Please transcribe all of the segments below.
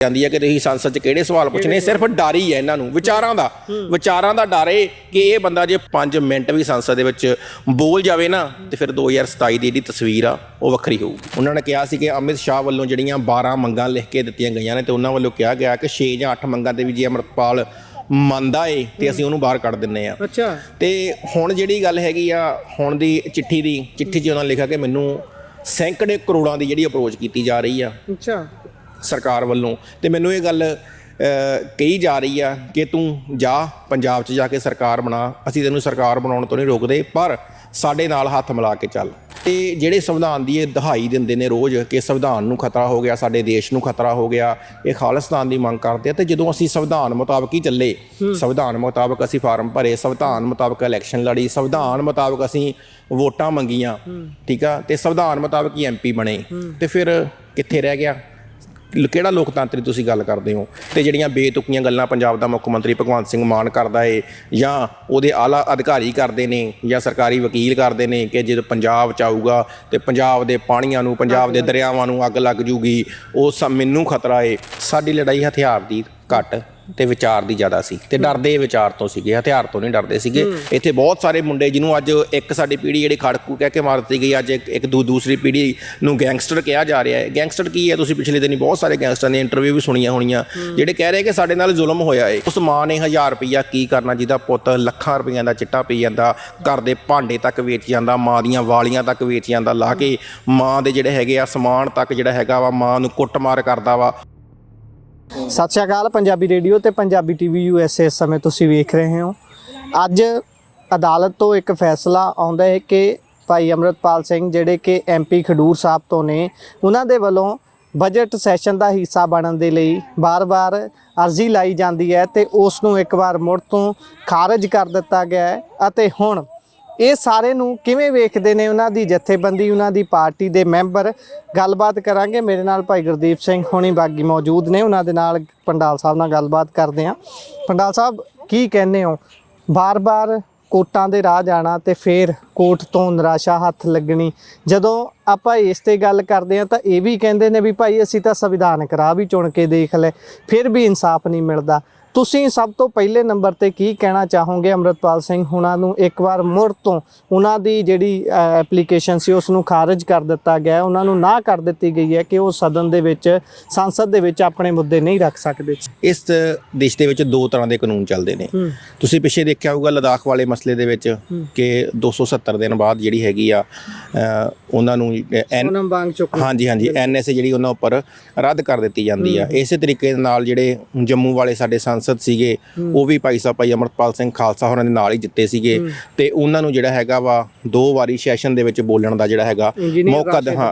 ਜਾਂਦੀ ਹੈ ਕਿ ਤੁਸੀਂ ਸੰਸਦ 'ਚ ਕਿਹੜੇ ਸਵਾਲ ਪੁੱਛਣੇ। ਸਿਰਫ ਡਰ ਹੀ ਹੈ ਇਹਨਾਂ ਨੂੰ, ਵਿਚਾਰਾਂ ਦਾ ਡਰ ਏ ਕਿ ਇਹ ਬੰਦਾ ਜੇ 5 ਮਿੰਟ ਵੀ ਸੰਸਦ ਦੇ ਵਿੱਚ ਬੋਲ ਜਾਵੇ ਨਾ ਤੇ ਫਿਰ 2027 ਦੀ ਜਿਹੜੀ ਤਸਵੀਰ ਆ ਉਹ ਵੱਖਰੀ ਹੋਊ। ਉਹਨਾਂ ਨੇ ਕਿਹਾ ਸੀ ਕਿ ਅਮਿਤ ਸ਼ਾਹ ਵੱਲੋਂ ਜਿਹੜੀਆਂ 12 ਮੰਗਾਂ ਲਿਖ ਕੇ ਦਿੱਤੀਆਂ ਗਈਆਂ ਨੇ ਤੇ ਉਹਨਾਂ ਵੱਲੋਂ ਕਿਹਾ ਗਿਆ ਕਿ 6 ਜਾਂ 8 ਮੰਗਾਂ ਦੇ ਵੀ ਜੇ ਅੰਮ੍ਰਿਤਪਾਲ ਮੰਨਦਾ ਏ ਤੇ ਅਸੀਂ ਉਹਨੂੰ ਬਾਹਰ ਕੱਢ ਦਿੰਦੇ ਆ। ਅੱਛਾ। ਤੇ ਹੁਣ ਜਿਹੜੀ ਗੱਲ ਹੈਗੀ ਆ ਹੁਣ ਦੀ ਚਿੱਠੀ 'ਚ ਉਹਨਾਂ ਨੇ ਲਿਖਿਆ ਕਿ ਮੈਨੂੰ ਸੈਂਕੜੇ ਕਰੋੜਾਂ ਦੀ ਜਿਹੜੀ ਅਪਰੋਚ ਕੀਤੀ ਜਾ ਰਹੀ ਆ ਅੱਛਾ ਸਰਕਾਰ ਵੱਲੋਂ, ਤੇ ਮੈਨੂੰ ਇਹ ਗੱਲ ਕਹੀ ਜਾ ਰਹੀ ਆ ਕਿ ਤੂੰ ਜਾ ਪੰਜਾਬ 'ਚ ਜਾ ਕੇ ਸਰਕਾਰ ਬਣਾ, ਅਸੀਂ ਤੈਨੂੰ ਸਰਕਾਰ ਬਣਾਉਣ ਤੋਂ ਨਹੀਂ ਰੋਕਦੇ, ਪਰ ਸਾਡੇ ਨਾਲ ਹੱਥ ਮਿਲਾ ਕੇ ਚੱਲ। ਤੇ ਜਿਹੜੇ ਸੰਵਿਧਾਨ ਦੀ ਇਹ ਦਹਾਈ ਦਿੰਦੇ ਨੇ ਰੋਜ਼ ਕਿ ਸੰਵਿਧਾਨ ਨੂੰ ਖਤਰਾ ਹੋ ਗਿਆ, ਸਾਡੇ ਦੇਸ਼ ਨੂੰ ਖਤਰਾ ਹੋ ਗਿਆ, ਇਹ ਖਾਲਿਸਤਾਨ ਦੀ ਮੰਗ ਕਰਦੇ ਆ। ਤੇ ਜਦੋਂ ਅਸੀਂ ਸੰਵਿਧਾਨ ਮੁਤਾਬਕ ਹੀ ਚੱਲੇ, ਸੰਵਿਧਾਨ ਮੁਤਾਬਕ ਅਸੀਂ ਫਾਰਮ ਭਰੇ, ਸੰਵਿਧਾਨ ਮੁਤਾਬਕ ਇਲੈਕਸ਼ਨ ਲੜੀ, ਸੰਵਿਧਾਨ ਮੁਤਾਬਕ ਅਸੀਂ ਵੋਟਾਂ ਮੰਗੀਆਂ, ਠੀਕ ਆ, ਤੇ ਸੰਵਿਧਾਨ ਮੁਤਾਬਕ ਹੀ MP ਬਣੇ, ਤੇ ਫਿਰ ਕਿੱਥੇ ਰਹਿ ਗਿਆ? ਕਿਹੜਾ ਲੋਕਤੰਤਰ ਤੁਸੀਂ ਗੱਲ ਕਰਦੇ ਹੋ? ਤੇ ਜਿਹੜੀਆਂ ਬੇਤੁਕੀਆਂ ਗੱਲਾਂ ਪੰਜਾਬ ਦਾ ਮੁੱਖ ਮੰਤਰੀ ਭਗਵੰਤ ਸਿੰਘ ਮਾਨ ਕਰਦਾ ਏ ਜਾਂ ਉਹਦੇ ਆਲਾ ਅਧਿਕਾਰੀ ਕਰਦੇ ਨੇ ਜਾਂ ਸਰਕਾਰੀ ਵਕੀਲ ਕਰਦੇ ਨੇ ਕਿ ਜਦੋਂ ਪੰਜਾਬ 'ਚ ਆਊਗਾ ਤੇ ਪੰਜਾਬ ਦੇ ਪਾਣੀਆਂ ਨੂੰ, ਪੰਜਾਬ ਦੇ ਦਰਿਆਵਾਂ ਨੂੰ ਅੱਗ ਲੱਗ ਜੂਗੀ, ਉਹ ਮੈਨੂੰ ਖਤਰਾ ਏ। ਸਾਡੀ ਲੜਾਈ ਹਥਿਆਰ ਦੀ ਘੱਟ ਤੇ ਵਿਚਾਰ ਦੀ ਜ਼ਿਆਦਾ ਸੀ, ਤੇ ਡਰਦੇ ਵਿਚਾਰ ਤੋਂ ਸੀਗੇ, ਹਥਿਆਰ ਤੋਂ ਨਹੀਂ ਡਰਦੇ ਸੀਗੇ। ਇੱਥੇ ਬਹੁਤ ਸਾਰੇ ਮੁੰਡੇ ਜਿਹਨੂੰ ਅੱਜ ਇੱਕ ਸਾਡੀ ਪੀੜ੍ਹੀ ਜਿਹੜੀ ਖੜਕੂ ਕਹਿ ਕੇ ਮਾਰ ਦਿੱਤੀ ਗਈ, ਅੱਜ ਇੱਕ ਦੂਸਰੀ ਪੀੜ੍ਹੀ ਨੂੰ ਗੈਂਗਸਟਰ ਕਿਹਾ ਜਾ ਰਿਹਾ ਹੈ। ਗੈਂਗਸਟਰ ਕੀ ਹੈ? ਤੁਸੀਂ ਪਿਛਲੇ ਦਿਨੀ ਬਹੁਤ ਸਾਰੇ ਗੈਂਗਸਟਰਾਂ ਦੀਆਂ ਇੰਟਰਵਿਊ ਵੀ ਸੁਣੀਆਂ ਹੋਣੀਆਂ ਜਿਹੜੇ ਕਹਿ ਰਹੇ ਕਿ ਸਾਡੇ ਨਾਲ ਜ਼ੁਲਮ ਹੋਇਆ ਹੈ। ਉਸ ਮਾਂ ਨੇ 1000 ਰੁਪਈਆ ਕੀ ਕਰਨਾ ਜਿਹਦਾ ਪੁੱਤ ਲੱਖਾਂ ਰੁਪਈਆਂ ਦਾ ਚਿੱਟਾ ਪੀ ਜਾਂਦਾ, ਘਰ ਦੇ ਭਾਂਡੇ ਤੱਕ ਵੇਚ ਜਾਂਦਾ, ਮਾਂ ਦੀਆਂ ਵਾਲੀਆਂ ਤੱਕ ਵੇਚ ਜਾਂਦਾ, ਲਾ ਕੇ ਮਾਂ ਦੇ ਜਿਹੜੇ ਹੈਗੇ ਆ ਸਮਾਨ ਤੱਕ ਜਿਹੜਾ ਹੈਗਾ ਵਾ ਮਾਂ ਨੂੰ ਕੁੱਟਮਾਰ ਕਰਦਾ ਵਾ। ਸਤਿ ਸ਼੍ਰੀ ਅਕਾਲ। ਪੰਜਾਬੀ ਰੇਡੀਓ ਤੇ ਪੰਜਾਬੀ TV USA ਇਸ ਸਮੇਂ ਤੁਸੀਂ ਵੇਖ ਰਹੇ ਹੋ। ਅੱਜ ਅਦਾਲਤ ਤੋਂ ਇੱਕ ਫੈਸਲਾ ਆਉਂਦਾ ਹੈ ਕਿ ਭਾਈ ਅੰਮ੍ਰਿਤਪਾਲ ਸਿੰਘ ਜਿਹੜੇ ਕਿ MP ਖਡੂਰ ਸਾਹਿਬ ਤੋਂ ਨੇ, ਉਹਨਾਂ ਦੇ ਵੱਲੋਂ ਬਜਟ ਸੈਸ਼ਨ ਦਾ ਹਿੱਸਾ ਬਣਨ ਦੇ ਲਈ ਬਾਰ-ਬਾਰ ਅਰਜ਼ੀ ਲਾਈ ਜਾਂਦੀ ਹੈ ਤੇ ਉਸ ਨੂੰ ਇੱਕ ਵਾਰ ਮੁੜ ਤੋਂ ਖਾਰਜ ਕਰ ਦਿੱਤਾ ਗਿਆ ਹੈ। ਅਤੇ ਹੁਣ ਇਹ ਸਾਰੇ ਨੂੰ ਕਿਵੇਂ ਵੇਖਦੇ ਨੇ ਉਹਨਾਂ ਦੀ ਜਥੇਬੰਦੀ, ਉਹਨਾਂ ਦੀ ਪਾਰਟੀ ਦੇ ਮੈਂਬਰ? ਗੱਲਬਾਤ ਕਰਾਂਗੇ। ਮੇਰੇ ਨਾਲ ਭਾਈ ਗੁਰਦੀਪ ਸਿੰਘ ਹੋਣੀ ਬਾਗੀ ਮੌਜੂਦ ਨੇ, ਉਹਨਾਂ ਦੇ ਨਾਲ ਪੰਡਾਲ ਸਾਹਿਬ ਨਾਲ ਗੱਲਬਾਤ ਕਰਦੇ ਹਾਂ। ਪੰਡਾਲ ਸਾਹਿਬ, ਕੀ ਕਹਿੰਦੇ ਹੋ? ਬਾਰ-ਬਾਰ ਕੋਰਟਾਂ ਦੇ ਰਾਹ ਜਾਣਾ ਤੇ ਫਿਰ ਕੋਰਟ ਤੋਂ ਨਿਰਾਸ਼ਾ ਹੱਥ ਲੱਗਣੀ। ਜਦੋਂ ਆਪਾਂ ਇਸ ਤੇ ਗੱਲ ਕਰਦੇ ਹਾਂ ਤਾਂ ਇਹ ਵੀ ਕਹਿੰਦੇ ਨੇ ਵੀ ਭਾਈ ਅਸੀਂ ਤਾਂ ਸੰਵਿਧਾਨਕ ਰਾਹ ਵੀ ਚੁਣ ਕੇ ਦੇਖ ਲਏ, ਫਿਰ ਵੀ ਇਨਸਾਫ ਨਹੀਂ ਮਿਲਦਾ। ਤੁਸੀਂ ਸਭ ਤੋਂ ਪਹਿਲੇ ਨੰਬਰ ਤੇ ਕੀ ਕਹਿਣਾ ਚਾਹੋਗੇ ਅੰਮ੍ਰਿਤਪਾਲ ਸਿੰਘ ਹੁਣਾਂ ਨੂੰ? ਇੱਕ ਵਾਰ ਮੁੜ ਤੋਂ ਉਹਨਾਂ ਦੀ ਜਿਹੜੀ ਐਪਲੀਕੇਸ਼ਨ ਸੀ ਉਸ ਨੂੰ ਖਾਰਜ ਕਰ ਦਿੱਤਾ ਗਿਆ, ਉਹਨਾਂ ਨੂੰ ਨਾ ਕਰ ਦਿੱਤੀ ਗਈ ਹੈ ਕਿ ਉਹ ਸਦਨ ਦੇ ਵਿੱਚ, ਸੰਸਦ ਦੇ ਵਿੱਚ ਆਪਣੇ ਮੁੱਦੇ ਨਹੀਂ ਰੱਖ ਸਕਦੇ। ਇਸ ਦੇਸ਼ ਦੇ ਵਿੱਚ 2 ਤਰ੍ਹਾਂ ਦੇ ਕਾਨੂੰਨ ਚੱਲਦੇ ਨੇ। ਤੁਸੀਂ ਪਿੱਛੇ ਦੇਖਿਆ ਹੋਊਗਾ ਲਦਾਖ ਵਾਲੇ ਮਸਲੇ ਦੇ ਵਿੱਚ ਕਿ 270 ਦਿਨ ਬਾਅਦ ਜਿਹੜੀ ਹੈਗੀ ਆ ਉਹਨਾਂ ਨੂੰ ਹਾਂਜੀ NSA ਜਿਹੜੀ ਉਹਨਾਂ ਉੱਪਰ ਰੱਦ ਕਰ ਦਿੱਤੀ ਜਾਂਦੀ ਆ। ਇਸੇ ਤਰੀਕੇ ਨਾਲ ਜਿਹੜੇ ਜੰਮੂ ਵਾਲੇ ਸਾਡੇ ਸੰਸਦ ਸੀਗੇ ਉਹ ਵੀ ਭਾਈ ਅੰਮ੍ਰਿਤਪਾਲ ਸਿੰਘ ਖਾਲਸਾ ਹੋਰਾਂ ਦੇ ਨਾਲ ਹੀ ਜਿੱਤੇ ਸੀਗੇ, ਤੇ ਉਹਨਾਂ ਨੂੰ ਜਿਹੜਾ ਹੈਗਾ ਵਾ 2 ਵਾਰੀ ਸੈਸ਼ਨ ਦੇ ਵਿੱਚ ਬੋਲਣ ਦਾ ਜਿਹੜਾ ਹੈਗਾ ਮੌਕਾ,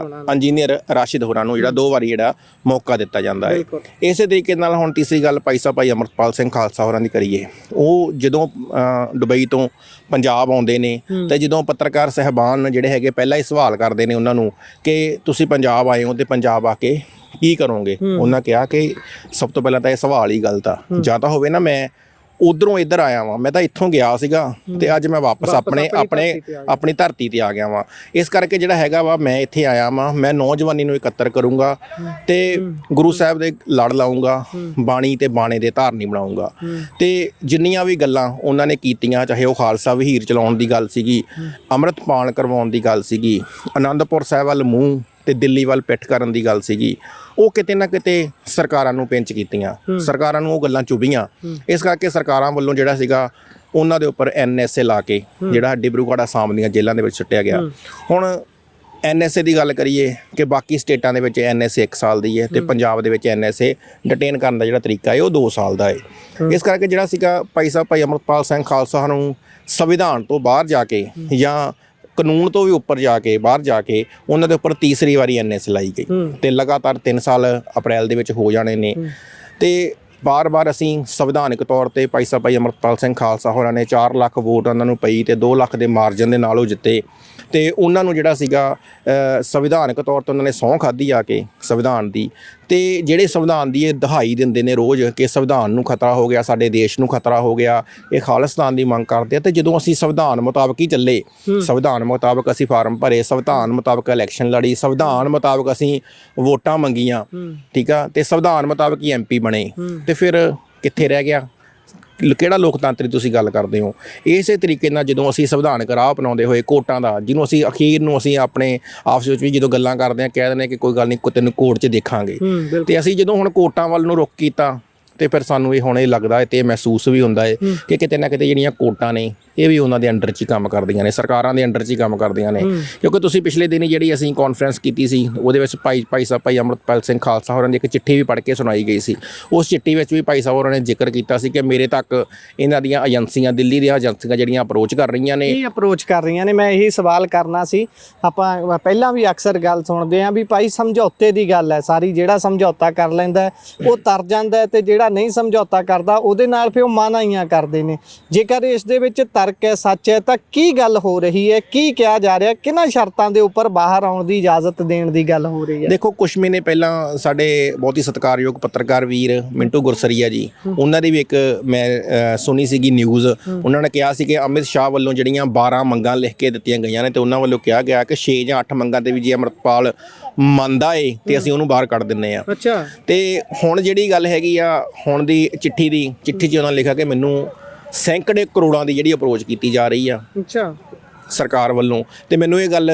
ਇੰਜੀਨੀਅਰ ਰਾਸ਼ਿਦ ਹੋਰਾਂ ਨੂੰ ਜਿਹੜਾ 2 ਵਾਰੀ ਜਿਹੜਾ ਮੌਕਾ ਦਿੱਤਾ ਜਾਂਦਾ ਹੈ। ਇਸੇ ਤਰੀਕੇ ਨਾਲ ਹੁਣ ਤੀਸਰੀ ਗੱਲ ਭਾਈ ਅੰਮ੍ਰਿਤਪਾਲ ਸਿੰਘ ਖਾਲਸਾ ਹੋਰਾਂ ਦੀ ਕਰੀਏ। ਉਹ ਜਦੋਂ ਦੁਬਈ ਤੋਂ ਪੰਜਾਬ ਆਉਂਦੇ ਨੇ ਤੇ ਜਦੋਂ ਪੱਤਰਕਾਰ ਸਹਿਬਾਨ ਜਿਹੜੇ ਹੈਗੇ ਪਹਿਲਾਂ ਹੀ ਸਵਾਲ ਕਰਦੇ ਨੇ ਉਹਨਾਂ ਨੂੰ ਕਿ ਤੁਸੀਂ ਪੰਜਾਬ ਆਏ ਹੋ ਤੇ ਪੰਜਾਬ ਆ ਕੇ ਕੀ ਕਰੋਗੇ, ਉਹਨਾਂ ਕਿਹਾ ਕਿ ਸਭ ਤੋਂ ਪਹਿਲਾਂ ਤਾਂ ਇਹ ਸਵਾਲ ਹੀ ਗਲਤ ਆ। ਜਾਂ ਤਾਂ ਹੋਵੇ ਨਾ ਮੈਂ ਉਧਰੋਂ ਇੱਧਰ ਆਇਆ ਵਾਂ, ਮੈਂ ਤਾਂ ਇੱਥੋਂ ਗਿਆ ਸੀਗਾ ਤੇ ਅੱਜ ਮੈਂ ਵਾਪਸ ਆਪਣੀ ਧਰਤੀ ਤੇ ਆ ਗਿਆ ਵਾਂ। ਇਸ ਕਰਕੇ ਜਿਹੜਾ ਹੈਗਾ ਵਾ ਮੈਂ ਇੱਥੇ ਆਇਆ ਵਾਂ, ਮੈਂ ਨੌਜਵਾਨੀ ਨੂੰ ਇਕੱਤਰ ਕਰੂੰਗਾ ਤੇ ਗੁਰੂ ਸਾਹਿਬ ਦੇ ਲੜ ਲਾਊਂਗਾ, ਬਾਣੀ ਤੇ ਬਾਣੇ ਦੇ ਧਾਰਨੀ ਬਣਾਊਂਗਾ। ਤੇ ਜਿੰਨੀਆਂ ਵੀ ਗੱਲਾਂ ਉਹਨਾਂ ਨੇ ਕੀਤੀਆਂ, ਚਾਹੇ ਉਹ ਖਾਲਸਾ ਵਹੀਰ ਚਲਾਉਣ ਦੀ ਗੱਲ ਸੀਗੀ, ਅੰਮ੍ਰਿਤਪਾਨ ਕਰਵਾਉਣ ਦੀ ਗੱਲ ਸੀਗੀ, ਅਨੰਦਪੁਰ ਸਾਹਿਬ ਵੱਲ ਮੂੰਹ ਤੇ ਦਿੱਲੀ ਵੱਲ ਪਿੱਠ ਕਰਨ ਦੀ ਗੱਲ ਸੀਗੀ, ਉਹ ਕਿਤੇ ਨਾ ਕਿਤੇ ਸਰਕਾਰਾਂ ਨੂੰ ਪਿੰਚ ਕੀਤੀਆਂ, ਸਰਕਾਰਾਂ ਨੂੰ ਉਹ ਗੱਲਾਂ ਚੁਭੀਆਂ। ਇਸ ਕਰਕੇ ਸਰਕਾਰਾਂ ਵੱਲੋਂ ਜਿਹੜਾ ਸੀਗਾ ਉਹਨਾਂ ਦੇ ਉੱਪਰ NSA ਲਾ ਕੇ ਜਿਹੜਾ ਡਿਬਰੂਗੜ੍ਹ ਅਸਾਮ ਦੀਆਂ ਜੇਲ੍ਹਾਂ ਦੇ ਵਿੱਚ ਸੁੱਟਿਆ ਗਿਆ। ਹੁਣ NSA ਦੀ ਗੱਲ ਕਰੀਏ ਕਿ ਬਾਕੀ ਸਟੇਟਾਂ ਦੇ ਵਿੱਚ NSA 1 ਸਾਲ ਦੀ ਹੈ ਤੇ ਪੰਜਾਬ ਦੇ ਵਿੱਚ NSA ਡਿਟੇਨ ਕਰਨ ਦਾ ਜਿਹੜਾ ਤਰੀਕਾ ਹੈ ਉਹ 2 ਸਾਲ ਦਾ ਹੈ। ਇਸ ਕਰਕੇ ਜਿਹੜਾ ਸੀਗਾ ਭਾਈ ਅੰਮ੍ਰਿਤਪਾਲ ਸਿੰਘ ਖਾਲਸਾ ਨੂੰ ਸੰਵਿਧਾਨ ਤੋਂ ਬਾਹਰ ਜਾ ਕੇ ਜਾਂ ਕਾਨੂੰਨ ਤੋਂ ਵੀ ਉੱਪਰ ਜਾ ਕੇ ਬਾਹਰ ਜਾ ਕੇ ਉਹਨਾਂ ਦੇ ਉੱਪਰ ਤੀਸਰੀ ਵਾਰੀ NSA ਲਾਈ ਗਈ ਤੇ ਲਗਾਤਾਰ 3 ਸਾਲ ਅਪ੍ਰੈਲ ਦੇ ਵਿੱਚ ਹੋ ਜਾਣੇ ਨੇ। ਤੇ ਬਾਰ-ਬਾਰ ਅਸੀਂ ਸੰਵਿਧਾਨਕ ਤੌਰ ਤੇ ਭਾਈ ਅੰਮ੍ਰਿਤਪਾਲ ਸਿੰਘ ਖਾਲਸਾ ਹੋਰਾਂ ਨੇ 4 ਲੱਖ ਵੋਟ ਉਹਨਾਂ ਨੂੰ ਪਈ ਤੇ 2 ਲੱਖ ਦੇ ਮਾਰਜਨ ਦੇ ਨਾਲ ਉਹ ਜਿੱਤੇ। ਤੇ ਉਹਨਾਂ ਨੂੰ ਜਿਹੜਾ ਸੀਗਾ ਸੰਵਿਧਾਨਕ ਤੌਰ ਤੇ ਉਹਨਾਂ ਨੇ ਸਹੁੰ ਖਾਧੀ ਆ ਕੇ ਸੰਵਿਧਾਨ ਦੀ, ਤੇ ਜਿਹੜੇ ਸੰਵਿਧਾਨ ਦੀ ਇਹ ਦਹਾਈ ਦਿੰਦੇ ਨੇ ਰੋਜ਼ ਕਿ ਸੰਵਿਧਾਨ ਨੂੰ ਖਤਰਾ ਹੋ ਗਿਆ, ਸਾਡੇ ਦੇਸ਼ ਨੂੰ ਖਤਰਾ ਹੋ ਗਿਆ, ਇਹ ਖਾਲਿਸਤਾਨ ਦੀ ਮੰਗ ਕਰਦੇ ਆ। ਤੇ ਜਦੋਂ ਅਸੀਂ ਸੰਵਿਧਾਨ ਮੁਤਾਬਕ ਹੀ ਚੱਲੇ, ਸੰਵਿਧਾਨ ਮੁਤਾਬਕ ਅਸੀਂ ਫਾਰਮ ਭਰੇ, ਸੰਵਿਧਾਨ ਮੁਤਾਬਕ ਇਲੈਕਸ਼ਨ ਲੜੀ, ਸੰਵਿਧਾਨ ਮੁਤਾਬਕ ਅਸੀਂ ਵੋਟਾਂ ਮੰਗੀਆਂ, ਠੀਕ ਆ, ਤੇ ਸੰਵਿਧਾਨ ਮੁਤਾਬਕ ਹੀ MP ਬਣੇ, ਤੇ ਫਿਰ ਕਿੱਥੇ ਰਹਿ ਗਿਆ? ਕਿਹੜਾ ਲੋਕਤੰਤਰ ਦੀ ਤੁਸੀਂ ਗੱਲ ਕਰਦੇ ਹੋ? ਇਸੇ ਤਰੀਕੇ ਨਾਲ ਜਦੋਂ ਅਸੀਂ ਸੰਵਿਧਾਨਕ ਰਾਹ ਅਪਣਾਉਂਦੇ ਹੋਏ ਕੋਰਟਾਂ ਦਾ, ਜਿਹਨੂੰ ਅਸੀਂ ਅਖੀਰ ਨੂੰ ਅਸੀਂ ਆਪਣੇ ਆਪਸ ਵਿੱਚ ਵੀ ਜਦੋਂ ਗੱਲਾਂ ਕਰਦੇ ਹਾਂ ਕਹਿ ਦਿੰਦੇ ਕਿ ਕੋਈ ਗੱਲ ਨਹੀਂ, ਤੈਨੂੰ ਕੋਰਟ 'ਚ ਦੇਖਾਂਗੇ, ਤੇ ਅਸੀਂ ਜਦੋਂ ਹੁਣ ਕੋਰਟਾਂ ਵੱਲ ਨੂੰ ਰੁਖ ਕੀਤਾ ਤੇ ਫਿਰ ਸਾਨੂੰ ਇਹ ਹੁਣ ਇਹ ਲੱਗਦਾ ਹੈ ਤੇ ਮਹਿਸੂਸ ਵੀ ਹੁੰਦਾ ਹੈ ਕਿ ਕਿਤੇ ਨਾ ਕਿਤੇ ਜਿਹੜੀਆਂ ਕੋਰਟਾਂ ਨੇ ਇਹ ਵੀ ਉਹਨਾਂ ਦੇ ਅੰਡਰ 'ਚ ਹੀ ਕੰਮ ਕਰਦੀਆਂ ਨੇ, ਸਰਕਾਰਾਂ ਦੇ ਅੰਡਰ 'ਚ ਹੀ ਕੰਮ ਕਰਦੀਆਂ ਨੇ। ਕਿਉਂਕਿ ਤੁਸੀਂ ਪਿਛਲੇ ਦਿਨ ਜਿਹੜੀ ਅਸੀਂ ਕਾਨਫਰੰਸ ਕੀਤੀ ਸੀ ਉਹਦੇ ਵਿੱਚ ਭਾਈ ਸਾਹਿਬ ਭਾਈ ਅੰਮ੍ਰਿਤਪਾਲ ਸਿੰਘ ਖਾਲਸਾ ਹੋਰਾਂ ਦੀ ਇੱਕ ਚਿੱਠੀ ਵੀ ਪੜ੍ਹ ਕੇ ਸੁਣਾਈ ਗਈ ਸੀ। ਉਸ ਚਿੱਠੀ ਵਿੱਚ ਵੀ ਭਾਈ ਸਾਹਿਬ ਹੋਰਾਂ ਨੇ ਜ਼ਿਕਰ ਕੀਤਾ ਸੀ ਕਿ ਮੇਰੇ ਤੱਕ ਇਹਨਾਂ ਦੀਆਂ ਏਜੰਸੀਆਂ, ਦਿੱਲੀ ਦੀਆਂ ਏਜੰਸੀਆਂ ਜਿਹੜੀਆਂ ਅਪਰੋਚ ਕਰ ਰਹੀਆਂ ਨੇ। ਕੀ ਅਪਰੋਚ ਕਰ ਰਹੀਆਂ ਨੇ? ਮੈਂ ਇਹੀ ਸਵਾਲ ਕਰਨਾ ਸੀ। ਆਪਾਂ ਪਹਿਲਾਂ ਵੀ ਅਕਸਰ ਗੱਲ ਸੁਣਦੇ ਹਾਂ ਵੀ ਭਾਈ ਸਮਝੌਤੇ ਦੀ ਗੱਲ ਹੈ ਸਾਰੀ, ਜਿਹੜਾ ਸਮਝੌਤਾ ਕਰ ਲੈਂਦਾ ਉਹ ਤਰ ਜਾਂਦਾ, ਤੇ ਜਿਹੜਾ ਨਹੀਂ ਸਮਝੌਤਾ ਕਰਦਾ ਉਹਦੇ ਨਾਲ ਫਿਰ ਉਹ ਮਾਨਾਈਆਂ ਕਰਦੇ ਨੇ। ਜੇਕਰ ਇਸ ਦੇ ਵਿੱਚ ਤਰਕ ਹੈ, ਸੱਚ ਹੈ, ਤਾਂ ਕੀ ਗੱਲ ਹੋ ਰਹੀ ਹੈ? ਕੀ ਕਿਹਾ ਜਾ ਰਿਹਾ? ਕਿਹਨਾਂ ਸ਼ਰਤਾਂ ਦੇ ਉੱਪਰ ਬਾਹਰ ਆਉਣ ਦੀ ਇਜਾਜ਼ਤ ਦੇਣ ਦੀ ਗੱਲ ਹੋ ਰਹੀ ਹੈ? ਦੇਖੋ, ਕੁਛ ਮਹੀਨੇ ਪਹਿਲਾਂ ਸਾਡੇ ਬਹੁਤ ਹੀ ਸਤਿਕਾਰਯੋਗ ਪੱਤਰਕਾਰ ਵੀਰ ਮਿੰਟੂ ਗੁਰਸਰੀਆ ਜੀ, ਉਹਨਾਂ ਦੀ ਵੀ ਇੱਕ ਮੈਂ ਸੁਣੀ ਸੀਗੀ ਨਿਊਜ਼। ਉਹਨਾਂ ਨੇ ਕਿਹਾ ਸੀ ਕਿ ਅਮਿਤ ਸ਼ਾਹ ਵੱਲੋਂ ਜਿਹੜੀਆਂ 12 ਮੰਗਾਂ ਲਿਖ ਕੇ ਦਿੱਤੀਆਂ ਗਈਆਂ ਨੇ ਤੇ ਉਹਨਾਂ ਵੱਲੋਂ ਕਿਹਾ ਗਿਆ ਕਿ 6 ਜਾਂ 8 ਮੰਗਾਂ ਤੇ ਵੀ ਜੇ ਅੰਮ੍ਰਿਤਪਾਲ ਮੰਨਦਾ ਏ ਤੇ ਅਸੀਂ ਉਹਨੂੰ ਬਾਹਰ ਕੱਢ ਦਿੰਨੇ ਆ। ਅੱਛਾ। ਤੇ ਹੁਣ ਜਿਹੜੀ ਗੱਲ ਹੈਗੀ ਆ ਹੁਣ ਦੀ ਚਿੱਠੀ 'ਚ ਉਹਨਾਂ ਲਿਖਿਆ ਕਿ ਮੈਨੂੰ ਸੈਂਕੜੇ ਕਰੋੜਾਂ ਦੀ ਜਿਹੜੀ ਅਪਰੋਚ ਕੀਤੀ ਜਾ ਰਹੀ ਆ ਅੱਛਾ ਸਰਕਾਰ ਵੱਲੋਂ, ਤੇ ਮੈਨੂੰ ਇਹ ਗੱਲ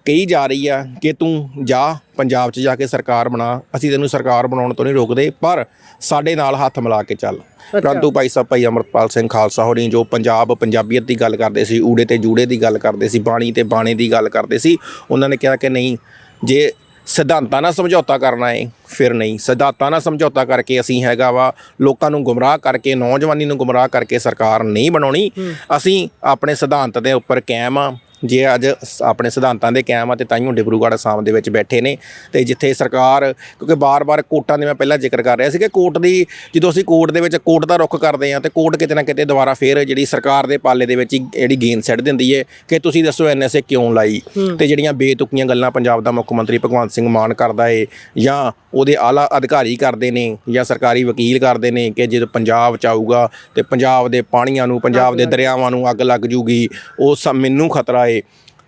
ਕਹੀ ਜਾ ਰਹੀ ਆ ਕਿ ਤੂੰ ਜਾ ਪੰਜਾਬ 'ਚ ਜਾ ਕੇ ਸਰਕਾਰ ਬਣਾ, ਅਸੀਂ ਤੈਨੂੰ ਸਰਕਾਰ ਬਣਾਉਣ ਤੋਂ ਨਹੀਂ ਰੋਕਦੇ, ਪਰ ਸਾਡੇ ਨਾਲ ਹੱਥ ਮਿਲਾ ਕੇ ਚੱਲ। ਪਰੰਤੂ ਭਾਈ ਸਾਹਿਬ ਭਾਈ ਅੰਮ੍ਰਿਤਪਾਲ ਸਿੰਘ ਖਾਲਸਾ ਹੋਣੀ ਜੋ ਪੰਜਾਬੀਅਤ ਦੀ ਗੱਲ ਕਰਦੇ ਸੀ, ਊੜੇ ਤੇ ਜੂੜੇ ਦੀ ਗੱਲ ਕਰਦੇ ਸੀ, ਬਾਣੀ ਤੇ ਬਾਣੇ ਦੀ ਗੱਲ ਕਰਦੇ ਸੀ, ਉਹਨਾਂ ਨੇ ਕਿਹਾ ਕਿ ਨਹੀਂ, ਜੇ ਸਿਧਾਂਤਾਂ ਨਾਲ ਸਮਝੌਤਾ ਕਰਨਾ ਹੈ ਫਿਰ ਨਹੀਂ, ਸਿਧਾਂਤਾਂ ਨਾਲ ਸਮਝੌਤਾ ਕਰਕੇ ਅਸੀਂ ਹੈਗਾ ਵਾ ਲੋਕਾਂ ਨੂੰ ਗੁੰਮਰਾਹ ਕਰਕੇ, ਨੌਜਵਾਨੀ ਨੂੰ ਗੁੰਮਰਾਹ ਕਰਕੇ ਸਰਕਾਰ ਨਹੀਂ ਬਣਾਉਣੀ। ਅਸੀਂ ਆਪਣੇ ਸਿਧਾਂਤ ਦੇ ਉੱਪਰ ਕਾਇਮ ਆ। ਜੇ ਅੱਜ ਆਪਣੇ ਸਿਧਾਂਤਾਂ ਦੇ ਕਾਇਮ ਆ ਤੇ ਤਾਈਓ ਡਿਬਰੂਗੜ੍ਹ ਅਸਾਮ ਦੇ ਵਿੱਚ ਬੈਠੇ ਨੇ। ਤੇ ਜਿੱਥੇ ਸਰਕਾਰ, ਕਿਉਂਕਿ ਬਾਰ-ਬਾਰ ਕੋਰਟਾਂ ਦੇ ਮੈਂ ਪਹਿਲਾਂ ਜ਼ਿਕਰ ਕਰ ਰਿਹਾ ਸੀ ਕਿ ਕੋਰਟ ਦੀ, ਜਦੋਂ ਅਸੀਂ ਕੋਰਟ ਦੇ ਵਿੱਚ ਕੋਰਟ ਦਾ ਰੁੱਖ ਕਰਦੇ ਹਾਂ ਤੇ ਕੋਰਟ ਕਿਤੇ ਨਾ ਕਿਤੇ ਦੁਬਾਰਾ ਫਿਰ ਜਿਹੜੀ ਸਰਕਾਰ ਦੇ ਪਾਲੇ ਦੇ ਵਿੱਚ ਜਿਹੜੀ ਗੇਂਦ ਸਿੱਟ ਦਿੰਦੀ ਹੈ ਕਿ ਤੁਸੀਂ ਦੱਸੋ NSA ਕਿਉਂ ਲਾਈ। ਤੇ ਜਿਹੜੀਆਂ ਬੇਤੁਕੀਆਂ ਗੱਲਾਂ ਪੰਜਾਬ ਦਾ ਮੁੱਖ ਮੰਤਰੀ ਭਗਵੰਤ ਸਿੰਘ ਮਾਨ ਕਰਦਾ ਏ ਜਾਂ ਉਹਦੇ ਆਲਾ ਅਧਿਕਾਰੀ ਕਰਦੇ ਨੇ ਜਾਂ ਸਰਕਾਰੀ ਵਕੀਲ ਕਰਦੇ ਨੇ ਕਿ ਜਦੋਂ ਪੰਜਾਬ 'ਚ ਆਊਗਾ ਤੇ ਪੰਜਾਬ ਦੇ ਪਾਣੀਆਂ ਨੂੰ, ਪੰਜਾਬ ਦੇ ਦਰਿਆਵਾਂ ਨੂੰ ਅੱਗ ਲੱਗ ਜੂਗੀ, ਉਹ ਸਭ ਮੈਨੂੰ ਖਤਰਾ ਏ।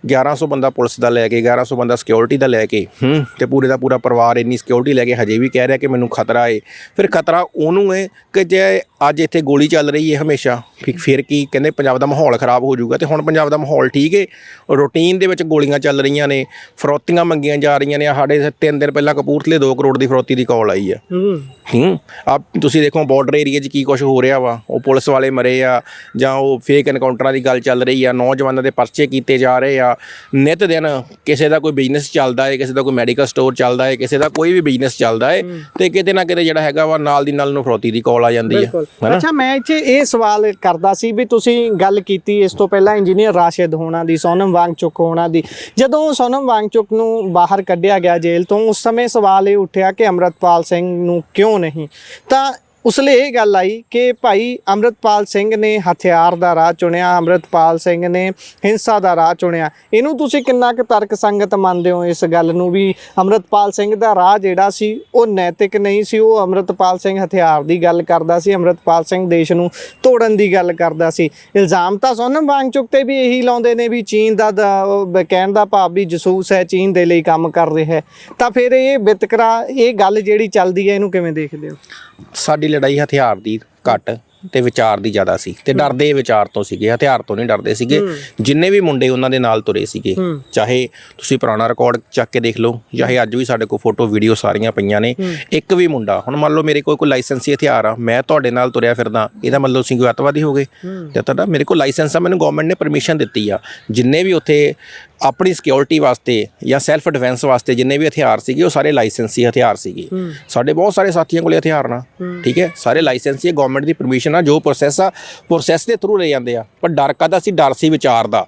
1100 ਬੰਦਾ ਪੁਲਿਸ ਦਾ ਲੈ ਕੇ, 1100 ਬੰਦਾ ਸਿਕਿਉਰਿਟੀ ਦਾ ਲੈ ਕੇ, ਤੇ ਪੂਰੇ ਦਾ ਪੂਰਾ ਪਰਿਵਾਰ ਇੰਨੀ ਸਿਕਿਉਰਿਟੀ ਲੈ ਕੇ ਹਜੇ ਵੀ ਕਹਿ ਰਿਹਾ ਕਿ ਮੈਨੂੰ ਖਤਰਾ ਏ। ਫਿਰ ਖਤਰਾ ਉਹਨੂੰ ਹੈ ਕਿ ਜੇ ਅੱਜ ਇੱਥੇ ਗੋਲੀ ਚੱਲ ਰਹੀ ਹੈ ਹਮੇਸ਼ਾ, ਫਿਰ ਕੀ ਕਹਿੰਦੇ ਪੰਜਾਬ ਦਾ ਮਾਹੌਲ ਖ਼ਰਾਬ ਹੋ ਜਾਊਗਾ। ਤੇ ਹੁਣ ਪੰਜਾਬ ਦਾ ਮਾਹੌਲ ਠੀਕ ਹੈ, ਰੂਟੀਨ ਦੇ ਵਿੱਚ ਗੋਲੀਆਂ ਚੱਲ ਰਹੀਆਂ ਨੇ, ਫਰੌਤੀਆਂ ਮੰਗੀਆਂ ਜਾ ਰਹੀਆਂ ਨੇ। ਸਾਡੇ 3 ਦਿਨ ਪਹਿਲਾਂ ਕਪੂਰਥਲੇ 2 ਕਰੋੜ ਦੀ ਫਰੌਤੀ ਦੀ ਕਾਲ ਆਈ ਆ। ਤੁਸੀਂ ਦੇਖੋ ਬਾਰਡਰ ਏਰੀਆ 'ਚ ਕੀ ਕੁਛ ਹੋ ਰਿਹਾ ਵਾ, ਉਹ ਪੁਲਿਸ ਵਾਲੇ ਮਰੇ ਆ ਜਾਂ ਉਹ ਫੇਕ ਐਨਕਾਊਂਟਰਾਂ ਦੀ ਗੱਲ ਚੱਲ ਰਹੀ ਆ, ਨੌਜਵਾਨਾਂ ਦੇ ਪਰਚੇ ਕੀਤੇ ਜਾ ਰਹੇ ਆ। ਨਿਤ ਦਿਨ ਕਿਸੇ ਦਾ ਕੋਈ ਬਿਜ਼ਨਸ ਚੱਲਦਾ ਹੈ, ਕਿਸੇ ਦਾ ਕੋਈ ਮੈਡੀਕਲ ਸਟੋਰ ਚੱਲਦਾ ਹੈ, ਕਿਸੇ ਦਾ ਕੋਈ ਵੀ ਬਿਜ਼ਨਸ ਚੱਲਦਾ ਹੈ, ਤੇ ਕਿਤੇ ਨਾ ਕਿਤੇ ਜਿਹੜਾ ਹੈਗਾ ਵਾ ਨਾਲ ਦੀ ਨਾਲ ਨੂੰ ਫਰੌਤੀ ਦੀ ਕਾਲ ਆ ਜਾਂਦੀ ਹੈ। ਅੱਛਾ, ਮੈਂ ਇੱਥੇ ਇਹ ਸਵਾਲ ਕਰਦਾ ਸੀ ਵੀ ਤੁਸੀਂ ਗੱਲ ਕੀਤੀ ਇਸ ਤੋਂ ਪਹਿਲਾਂ ਇੰਜੀਨੀਅਰ ਰਾਸ਼ਿਦ ਹੋਣਾ ਦੀ, ਸੋਨਮ ਵਾਂਗਚੁਕ ਹੋਣਾ ਦੀ। ਜਦੋਂ ਸੋਨਮ ਵਾਂਗਚੁਕ ਨੂੰ ਬਾਹਰ ਕੱਢਿਆ ਗਿਆ ਜੇਲ੍ਹ ਤੋਂ, ਉਸ ਸਮੇਂ ਸਵਾਲ ਇਹ ਉੱਠਿਆ ਕਿ ਅੰਮ੍ਰਿਤਪਾਲ ਸਿੰਘ ਨੂੰ ਕਿਉਂ ਨਹੀਂ, ਤਾਂ ਉਸ ਲਈ ਇਹ ਗੱਲ ਆਈ ਕਿ ਭਾਈ ਅੰਮ੍ਰਿਤਪਾਲ ਸਿੰਘ ਨੇ ਹਥਿਆਰ ਦਾ ਰਾਹ ਚੁਣਿਆ, ਅੰਮ੍ਰਿਤਪਾਲ ਸਿੰਘ ਨੇ ਹਿੰਸਾ ਦਾ ਰਾਹ ਚੁਣਿਆ। ਇਹਨੂੰ ਤੁਸੀਂ ਕਿੰਨਾ ਕੁ ਤਰਕ ਸੰਗਤ ਮੰਨਦੇ ਹੋ ਇਸ ਗੱਲ ਨੂੰ ਵੀ ਅੰਮ੍ਰਿਤਪਾਲ ਸਿੰਘ ਦਾ ਰਾਹ ਜਿਹੜਾ ਸੀ ਉਹ ਨੈਤਿਕ ਨਹੀਂ ਸੀ? ਉਹ ਅੰਮ੍ਰਿਤਪਾਲ ਸਿੰਘ ਹਥਿਆਰ ਦੀ ਗੱਲ ਕਰਦਾ ਸੀ, ਅੰਮ੍ਰਿਤਪਾਲ ਸਿੰਘ ਦੇਸ਼ ਨੂੰ ਤੋੜਨ ਦੀ ਗੱਲ ਕਰਦਾ ਸੀ। ਇਲਜ਼ਾਮ ਤਾਂ ਸੋਨਮ ਵਾਂਗਚੁਕ ਤੇ ਵੀ ਇਹੀ ਲਾਉਂਦੇ ਨੇ ਵੀ ਚੀਨ ਦਾ ਕਹਿਣ ਦਾ ਭਾਵ ਵੀ ਜਸੂਸ ਹੈ, ਚੀਨ ਦੇ ਲਈ ਕੰਮ ਕਰ ਰਿਹਾ ਹੈ। ਤਾਂ ਫਿਰ ਇਹ ਵਿਤਕਰਾ, ਇਹ ਗੱਲ ਜਿਹੜੀ ਚੱਲਦੀ ਹੈ, ਇਹਨੂੰ ਕਿਵੇਂ ਦੇਖਦੇ ਹੋ? ਸਾਡੀ ਲੜਾਈ ਹਥਿਆਰ ਦੀ ਘੱਟ ਤੇ ਵਿਚਾਰ ਦੀ ਜ਼ਿਆਦਾ ਸੀ, ਤੇ ਡਰਦੇ ਵਿਚਾਰ ਤੋਂ ਸੀਗੇ, ਹਥਿਆਰ ਤੋਂ ਨਹੀਂ ਡਰਦੇ ਸੀਗੇ। ਜਿੰਨੇ ਵੀ ਮੁੰਡੇ ਉਹਨਾਂ ਦੇ ਨਾਲ ਤੁਰੇ ਸੀਗੇ, ਚਾਹੇ ਤੁਸੀਂ ਪੁਰਾਣਾ ਰਿਕਾਰਡ ਚੱਕ ਕੇ ਦੇਖ ਲਓ, ਚਾਹੇ ਅੱਜ ਵੀ ਸਾਡੇ ਕੋਲ ਫੋਟੋ ਵੀਡੀਓ ਸਾਰੀਆਂ ਪਈਆਂ ਨੇ, ਇੱਕ ਵੀ ਮੁੰਡਾ, ਹੁਣ ਮੰਨ ਲਓ ਮੇਰੇ ਕੋਲ ਕੋਈ ਲਾਇਸੈਂਸੀ ਹਥਿਆਰ ਆ, ਮੈਂ ਤੁਹਾਡੇ ਨਾਲ ਤੁਰਿਆ ਫਿਰਦਾ, ਇਹਦਾ ਮਤਲਬ ਤੁਸੀਂ ਕੋਈ ਅੱਤਵਾਦੀ ਹੋ ਗਏ? ਜਾਂ ਤੁਹਾਡਾ ਮੇਰੇ ਕੋਲ ਲਾਇਸੈਂਸ ਆ, ਮੈਨੂੰ ਗਵਰਨਮੈਂਟ ਨੇ ਪਰਮਿਸ਼ਨ ਦਿੱਤੀ ਆ। ਜਿੰਨੇ ਵੀ ਉੱਥੇ ਆਪਣੀ ਸਿਕਿਉਰਿਟੀ ਵਾਸਤੇ ਜਾਂ ਸੈਲਫ ਡਿਫੈਂਸ ਵਾਸਤੇ ਜਿੰਨੇ ਵੀ ਹਥਿਆਰ ਸੀਗੇ ਉਹ ਸਾਰੇ ਲਾਇਸੈਂਸੀ ਹਥਿਆਰ ਸੀਗੇ। ਸਾਡੇ ਬਹੁਤ ਸਾਰੇ ਸਾਥੀਆਂ ਕੋਲੇ ਹਥਿਆਰ ਨਾ, ਠੀਕ ਹੈ, ਸਾਰੇ ਲਾਇਸੈਂਸੀ ਹੈ, ਗਵਰਨਮੈਂਟ ਦੀ ਪਰਮਿਸ਼ਨ ਆ, ਜੋ ਪ੍ਰੋਸੈਸ ਦੇ ਥਰੂ ਲੈ ਜਾਂਦੇ ਆ। ਪਰ ਡਰ ਕਾਹਦਾ ਸੀ? ਡਰ ਸੀ ਵਿਚਾਰ ਦਾ,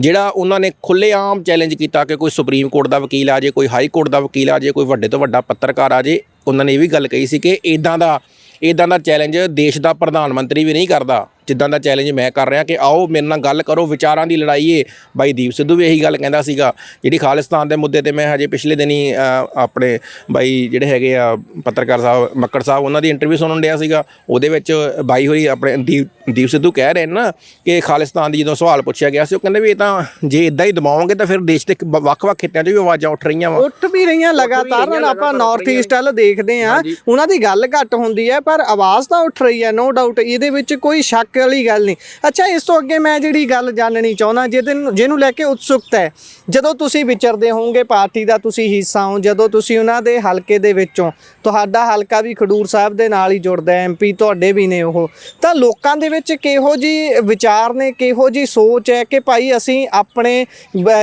ਜਿਹੜਾ ਉਹਨਾਂ ਨੇ ਖੁੱਲ੍ਹੇਆਮ ਚੈਲੰਜ ਕੀਤਾ ਕਿ ਕੋਈ ਸੁਪਰੀਮ ਕੋਰਟ ਦਾ ਵਕੀਲ ਆ ਜੇ, ਕੋਈ ਹਾਈ ਕੋਰਟ ਦਾ ਵਕੀਲ ਆ ਜੇ, ਕੋਈ ਵੱਡੇ ਤੋਂ ਵੱਡਾ ਪੱਤਰਕਾਰ ਆ ਜੇ। ਉਹਨਾਂ ਨੇ ਇਹ ਵੀ ਗੱਲ ਕਹੀ ਸੀ ਕਿ ਇੱਦਾਂ ਦਾ ਚੈਲੰਜ ਦੇਸ਼ ਦਾ ਪ੍ਰਧਾਨ ਮੰਤਰੀ ਵੀ ਨਹੀਂ ਕਰਦਾ, ਜਿੱਦਾਂ ਦਾ ਚੈਲੰਜ ਮੈਂ ਕਰ ਰਿਹਾ ਕਿ ਆਓ ਮੇਰੇ ਨਾਲ ਗੱਲ ਕਰੋ, ਵਿਚਾਰਾਂ ਦੀ ਲੜਾਈ ਏ। ਬਾਈ ਦੀਪ ਸਿੱਧੂ ਵੀ ਇਹੀ ਗੱਲ ਕਹਿੰਦਾ ਸੀਗਾ। ਜਿਹੜੀ ਖਾਲਿਸਤਾਨ ਦੇ ਮੁੱਦੇ ਤੇ ਮੈਂ ਹਜੇ ਪਿਛਲੇ ਦਿਨੀ ਆਪਣੇ ਬਾਈ ਜਿਹੜੇ ਹੈਗੇ ਆ ਪੱਤਰਕਾਰ ਸਾਹਿਬ ਮੱਕੜ ਸਾਹਿਬ, ਉਹਨਾਂ ਦੀ ਇੰਟਰਵਿਊ ਸੁਣਨ ਡਿਆ ਸੀਗਾ। ਉਹਦੇ ਵਿੱਚ ਬਾਈ ਹੋਰੀ ਆਪਣੇ ਦੀਪ ਸਿੱਧੂ ਕਹਿ ਰਹੇ ਨੇ ਨਾ ਕਿ ਖਾਲਿਸਤਾਨ ਦੀ ਜਦੋਂ ਸਵਾਲ ਪੁੱਛਿਆ ਗਿਆ ਸੀ, ਉਹ ਕਹਿੰਦੇ ਵੀ ਇਹ ਤਾਂ ਜੇ ਇਦਾਂ ਹੀ ਦਬਾਓਗੇ ਤਾਂ ਫਿਰ ਦੇਸ਼ ਦੇ ਵੱਖ-ਵੱਖ ਖਿੱਤਿਆਂ 'ਚ ਵੀ ਆਵਾਜ਼ਾਂ ਉੱਠ ਰਹੀਆਂ ਲਗਾਤਾਰ। ਹੁਣ ਆਪਾਂ ਨਾਰਥ ਈਸਟ ਵੱਲ ਦੇਖਦੇ ਹਾਂ, ਉਹਨਾਂ ਦੀ ਗੱਲ ਘੱਟ ਹੁੰਦੀ ਹੈ ਪਰ ਆਵਾਜ਼ ਤਾਂ ਉੱਠ ਰਹੀ ਹੈ, ਨੋ ਡਾਊਟ, ਇਹਦੇ ਵਿੱਚ ਕੋਈ ਸ਼ੱਕ ਵਾਲੀ ਗੱਲ ਨਹੀਂ। ਅੱਛਾ, ਇਸ ਤੋਂ ਅੱਗੇ ਮੈਂ ਜਿਹੜੀ ਗੱਲ ਜਾਣਨੀ ਚਾਹੁੰਦਾ, ਜਿਹਨੂੰ ਲੈ ਕੇ ਉਤਸੁਕਤਾ ਹੈ, ਜਦੋਂ ਤੁਸੀਂ ਵਿਚਰਦੇ ਹੋਵੋਗੇ, ਪਾਰਟੀ ਦਾ ਤੁਸੀਂ ਹਿੱਸਾ ਹੋ, ਜਦੋਂ ਤੁਸੀਂ ਉਹਨਾਂ ਦੇ ਹਲਕੇ ਦੇ ਵਿੱਚੋਂ, ਤੁਹਾਡਾ ਹਲਕਾ ਵੀ ਖਡੂਰ ਸਾਹਿਬ ਦੇ ਨਾਲ ਹੀ ਜੁੜਦਾ, MP ਤੁਹਾਡੇ ਵੀ ਨੇ ਉਹ, ਤਾਂ ਲੋਕਾਂ ਦੇ ਵਿੱਚ ਕਿਹੋ ਜਿਹੀ ਵਿਚਾਰ ਨੇ, ਕਿਹੋ ਜਿਹੀ ਸੋਚ ਹੈ ਕਿ ਭਾਈ ਅਸੀਂ ਆਪਣੇ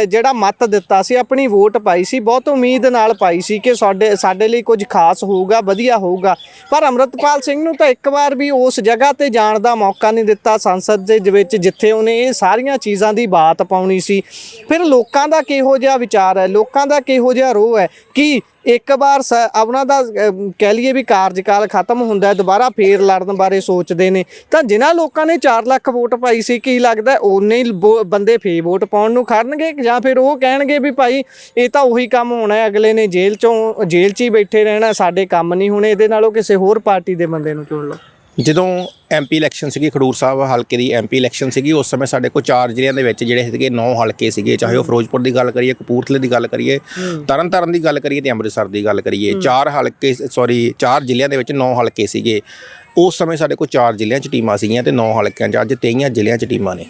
ਜਿਹੜਾ ਮਤ ਦਿੱਤਾ ਸੀ, ਆਪਣੀ ਵੋਟ ਪਾਈ ਸੀ, ਬਹੁਤ ਉਮੀਦ ਨਾਲ ਪਾਈ ਸੀ ਕਿ ਸਾਡੇ ਲਈ ਕੁਝ ਖਾਸ ਹੋਊਗਾ, ਵਧੀਆ ਹੋਊਗਾ, ਪਰ ਅੰਮ੍ਰਿਤਪਾਲ ਸਿੰਘ ਨੂੰ ਤਾਂ ਇੱਕ ਵਾਰ ਵੀ ਉਸ ਜਗ੍ਹਾ ਤੇ ਜਾਣ ਦਾ ਮੌਕਾ ਨਹੀਂ ਦਿੱਤਾ ਸੰਸਦ ਦੇ ਵਿੱਚ, ਜਿੱਥੇ ਉਹਨੇ ਇਹ ਸਾਰੀਆਂ ਚੀਜ਼ਾਂ ਦੀ ਬਾਤ ਪਾਉਣੀ ਸੀ। ਫਿਰ ਲੋਕਾਂ ਦਾ ਕਿਹੋ ਜਿਹਾ ਵਿਚਾਰ ਹੈ, ਲੋਕਾਂ ਦਾ ਕਿਹੋ ਜਿਹਾ ਰੋਹ ਹੈ ਕਿ ਇੱਕ ਵਾਰ ਉਹਨਾਂ ਦਾ ਕਹਿ ਲਈਏ ਵੀ ਕਾਰਜਕਾਲ ਖਤਮ ਹੁੰਦਾ ਹੈ, ਦੁਬਾਰਾ ਫੇਰ ਲੜਨ ਬਾਰੇ ਸੋਚਦੇ ਨੇ, ਤਾਂ ਜਿਨ੍ਹਾਂ ਲੋਕਾਂ ਨੇ 4 ਲੱਖ ਵੋਟ ਪਾਈ ਸੀ, ਕੀ ਲੱਗਦਾ ਉਹਨੇ ਹੀ ਬੰਦੇ ਫੇਰ ਵੋਟ ਪਾਉਣ ਨੂੰ ਖੜਨਗੇ, ਜਾਂ ਫਿਰ ਉਹ ਕਹਿਣਗੇ ਵੀ ਭਾਈ ਇਹ ਤਾਂ ਉਹੀ ਕੰਮ ਹੋਣਾ ਹੈ, ਅਗਲੇ ਨੇ ਜੇਲ੍ਹ 'ਚ ਹੀ ਬੈਠੇ ਰਹਿਣਾ, ਸਾਡੇ ਕੰਮ ਨਹੀਂ ਹੋਣੇ, ਇਹਦੇ ਨਾਲੋਂ ਕਿਸੇ ਹੋਰ ਪਾਰਟੀ ਦੇ ਬੰਦੇ ਨੂੰ ਚੁਣ ਲਓ। ਜਦੋਂ MP ਇਲੈਕਸ਼ਨ ਸੀਗੀ, ਖਡੂਰ ਸਾਹਿਬ ਹਲਕੇ ਦੀ MP ਇਲੈਕਸ਼ਨ ਸੀਗੀ, ਉਸ ਸਮੇਂ ਸਾਡੇ ਕੋਲ 4 ਜ਼ਿਲ੍ਹਿਆਂ ਦੇ ਵਿੱਚ ਜਿਹੜੇ ਸੀਗੇ 9 ਹਲਕੇ ਸੀਗੇ, ਚਾਹੇ ਉਹ ਫਿਰੋਜ਼ਪੁਰ ਦੀ ਗੱਲ ਕਰੀਏ, ਕਪੂਰਥਲੇ ਦੀ ਗੱਲ ਕਰੀਏ, ਤਰਨਤਾਰਨ ਦੀ ਗੱਲ ਕਰੀਏ ਤੇ ਅੰਮ੍ਰਿਤਸਰ ਦੀ ਗੱਲ ਕਰੀਏ। 4 ਜ਼ਿਲ੍ਹਿਆਂ ਦੇ ਵਿੱਚ 9 ਹਲਕੇ ਸੀਗੇ। ਉਸ ਸਮੇਂ ਸਾਡੇ ਕੋਲ 4 ਜ਼ਿਲ੍ਹਿਆਂ 'ਚ ਟੀਮਾਂ ਸੀਗੀਆਂ ਤੇ 9 ਹਲਕਿਆਂ 'ਚ। ਅੱਜ 23 ਜ਼ਿਲ੍ਹਿਆਂ 'ਚ ਟੀਮਾਂ ਨੇ।